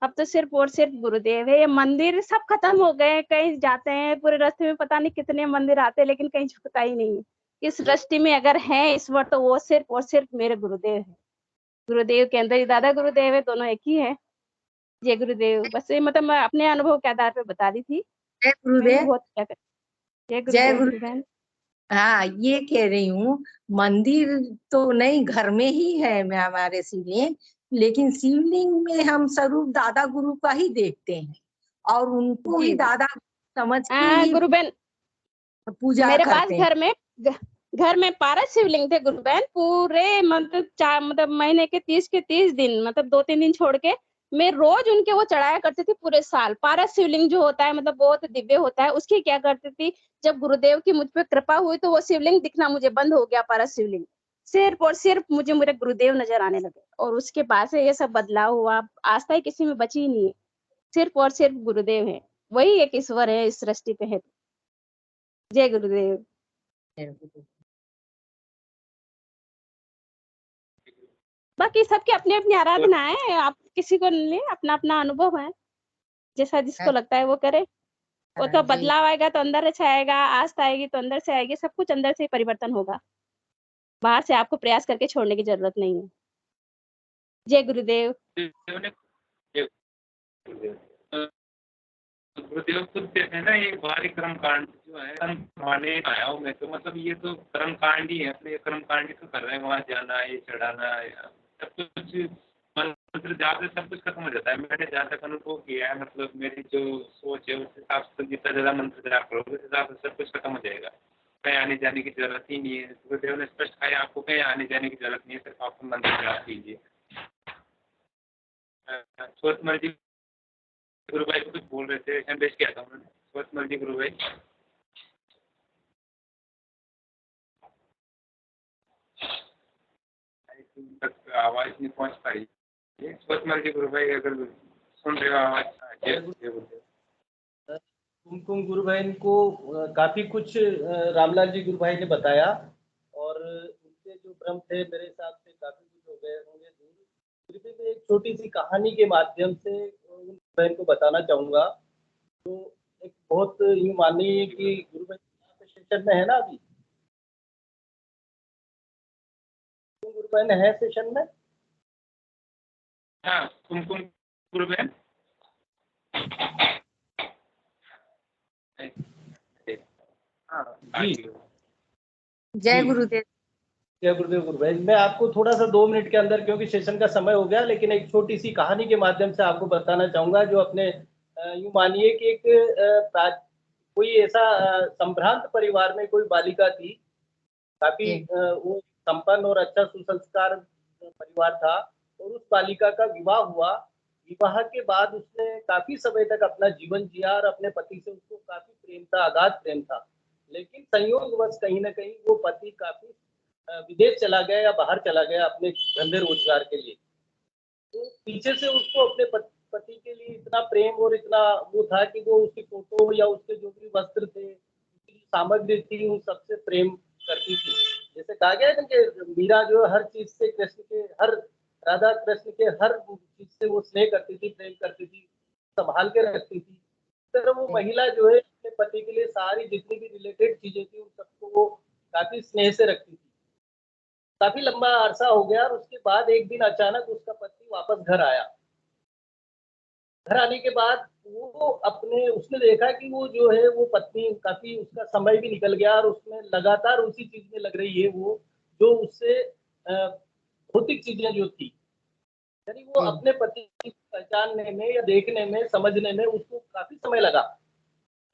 अब तो सिर्फ और सिर्फ गुरुदेव है, ये मंदिर सब खत्म हो गए, कहीं जाते हैं पूरे रास्ते में पता नहीं कितने मंदिर आते हैं, लेकिन कहीं झुकता ही नहीं है। इस दृष्टि में अगर है ईश्वर, तो वो सिर्फ और सिर्फ मेरे गुरुदेव है। गुरुदेव के अंदर ही दादा गुरुदेव है, दोनों एक ही है। जय गुरुदेव। बस ये मतलब मैं अपने अनुभव के आधार पे बता रही थी। जय मैं भी गुरुदेव। बहुत क्या कर। जय जय गुरुदेव गुरु। गुरु बहन। हाँ, ये कह रही हूँ, मंदिर तो नहीं, घर में ही है मैं हमारे शिवलिंग, लेकिन शिवलिंग में हम स्वरूप दादा गुरु का ही देखते हैं, और उनको ही जी दादा समझ के ही गुरु बहन, पूजा मेरे पास करते हैं। घर में 12 शिवलिंग थे गुरु बहन, पूरे मतलब मतलब महीने के 30 दिन, मतलब 2-3 दिन छोड़ के मैं रोज उनके वो चढ़ाया करती थी पूरे साल। 12 शिवलिंग जो होता है मतलब बहुत दिव्य होता है, उसकी क्या करती थी, जब गुरुदेव की मुझ पे कृपा हुई तो वो शिवलिंग दिखना मुझे बंद हो गया। 12 शिवलिंग सिर्फ और सिर्फ मुझे मेरे गुरुदेव नजर आने लगे, और उसके बाद से ये सब बदलाव हुआ। आस्था ही किसी में बची ही नहीं है, सिर्फ और सिर्फ गुरुदेव है, वही एक ईश्वर है इस सृष्टि पे है। जय गुरुदेव। बाकी सबकी अपनी अपनी आराधना है, आप किसी को नहीं, अपना अपना अनुभव है, जैसा जिसको लगता है वो करे। वो तो बदलाव आएगा तो अंदर से आएगा, आस्था आएगी तो अंदर से आएगी, सब कुछ अंदर से ही परिवर्तन होगा, बाहर से आपको प्रयास करके छोड़ने की जरूरत नहीं है। जय गुरुदेव। गुरुदेव खुद कहते हैं ना, ये बाहरी कर्म कांड जो है कर्म माने आया हूँ मैं, तो मतलब ये तो कर्म कांड ही है, अपने कर्म कांड ही तो कर रहे हैं, वहाँ जाना, ये चढ़ाना, सब कुछ मंत्र जाप से सब कुछ खत्म हो जाता है। मैंने जहाँ तक अनुभव किया है, मतलब मेरी जो सोच है उस हिसाब से जितना ज़्यादा मंत्र जाप करोगे उस हिसाब से सब कुछ खत्म हो जाएगा, कहीं आने जाने की जरूरत ही नहीं है। गुरुदेव ने स्पष्ट कहा है आपको कहीं आने जाने की जरूरत नहीं है, सिर्फ आपको मंत्र जाप कीजिए। स्वतमल जी गुरु भाई को कुछ बोल रहे थे, संदेश किया था उन्होंने, स्वतमल जी गुरु भाई। तक आवाज नहीं पहुंच पाई। स्वतमल जी गुरु भाई अगर सुन रहे हो आवाज। कुमकुम गुरु बहन को काफी कुछ रामलाल जी गुरु भाई ने बताया, और उनके जो भ्रम थे मेरे हिसाब से काफी कुछ हो गए होंगे दूर। फिर भी मैं एक छोटी सी कहानी के माध्यम से उन बहन को बताना चाहूंगा। तो एक बहुत यूँ मानिए कि गुरु बहन सेशन में है ना अभी, गुरु बहन है सेशन में। हाँ कुमकुम गुरु बहन। जी जय गुरुदेव। जय गुरुदेव गुरु भाई। मैं आपको थोड़ा सा 2 मिनट के अंदर, क्योंकि सेशन का समय हो गया, लेकिन एक छोटी सी कहानी के माध्यम से आपको बताना चाहूंगा, जो अपने यूँ मानिए कि एक कोई ऐसा संभ्रांत परिवार में कोई बालिका थी, काफी वो संपन्न और अच्छा सुसंस्कार परिवार था, और उस बालिका का विवाह हुआ। विवाह के बाद उसने काफी समय तक अपना जीवन जिया, और अपने पति से उसको काफी प्रेम था, अगाध प्रेम था। लेकिन संयोगवश कहीं ना कहीं वो पति काफी विदेश चला गया या बाहर चला गया अपने धंधे रोजगार के लिए। तो पीछे से उसको अपने पति के लिए इतना प्रेम और इतना वो था कि वो उसकी फोटो या उसके जो भी वस्त्र थे, उसकी सामग्री थी, उन सबसे प्रेम करती थी। जैसे कहा गया है कि मीरा जो हर चीज से कृष्ण के, हर राधा कृष्ण के हर चीज से वो स्नेह करती थी, प्रेम करती थी, संभाल के रखती थी। इस तरह वो महिला जो है अपने पति के लिए सारी जितनी भी रिलेटेड चीजें थी उन सबको वो काफी स्नेह से रखती थी। काफी लंबा अरसा हो गया, और उसके बाद एक दिन अचानक उसका पति वापस घर आया। घर आने के बाद वो उसने देखा कि वो जो है वो पत्नी काफी उसका समय भी निकल गया और उसमें लगातार उसी चीज में लग रही है, वो जो उससे भौतिक चीजें जो थी, यानी वो अपने पति को पहचानने में या देखने में समझने में उसको काफी समय लगा,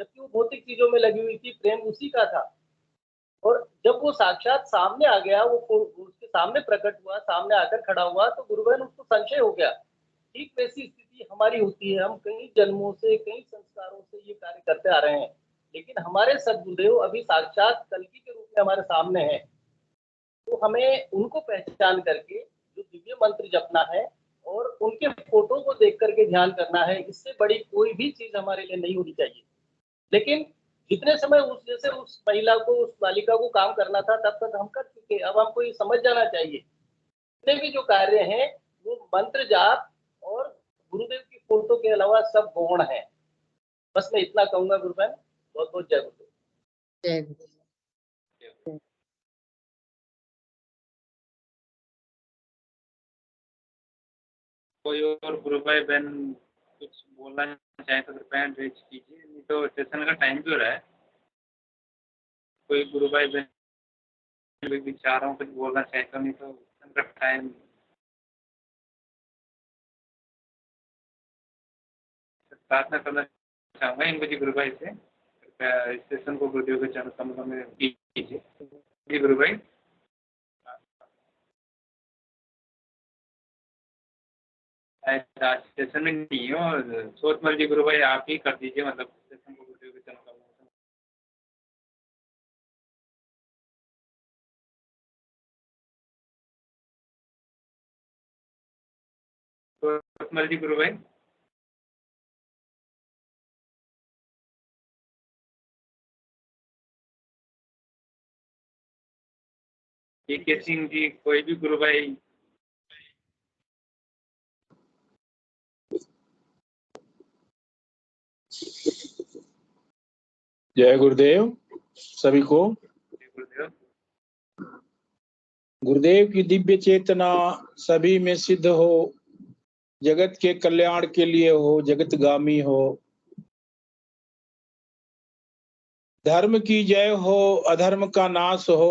जबकि वो भौतिक चीजों में लगी हुई थी, प्रेम उसी का था। और जब वो साक्षात सामने आ गया, वो उसके सामने प्रकट हुआ, सामने आकर खड़ा हुआ, तो गुरु बहन उसको संशय हो गया। ठीक वैसी स्थिति हमारी होती है, हम कई जन्मों से कई संस्कारों से ये कार्य करते आ रहे हैं, लेकिन हमारे सद्गुरुदेव अभी साक्षात कल्कि के रूप में हमारे सामने हैं। तो हमें उनको पहचान करके जो दिव्य मंत्र जपना है और उनके फोटो को देख करके ध्यान करना है, इससे बड़ी कोई भी चीज हमारे लिए नहीं होनी चाहिए। लेकिन जितने समय उस महिला को, उस बालिका को काम करना था, तब तक हम कर चुके। अब हमको ये समझ जाना चाहिए, जितने भी जो कार्य हैं वो मंत्र जाप और गुरुदेव की फोटो के अलावा सब गौण है। बस मैं इतना कहूंगा गुरु बहन, बहुत बहुत जय गुरुदेव। जय गुरुदेव। कोई और गुरु भाई बहन कुछ बोलना चाहे तो कृपया रेज कीजिए, नहीं तो सेशन का टाइम भी हो रहा है। कोई गुरु भाई बहन विचारों कुछ बोलना चाहे तो, नहीं तो सेशन का टाइम प्रार्थना करना चाहूँगा इन बजे गुरु भाई से, कृपया इस सेशन को गुरुदेव के चरण कमलों में कीजिए। जी गुरु भाई। सेशन में नहीं हो, सोच मर्जी गुरु भाई आप ही कर दीजिए, मतलब सेशन को गुरुदेव के चरण कमलों में। सोच मर्जी गुरु भाई। के सिंह जी, कोई भी गुरु भाई। जय गुरुदेव सभी को। गुरुदेव की दिव्य चेतना सभी में सिद्ध हो, जगत के कल्याण के लिए हो, जगतगामी हो। धर्म की जय हो, अधर्म का नाश हो।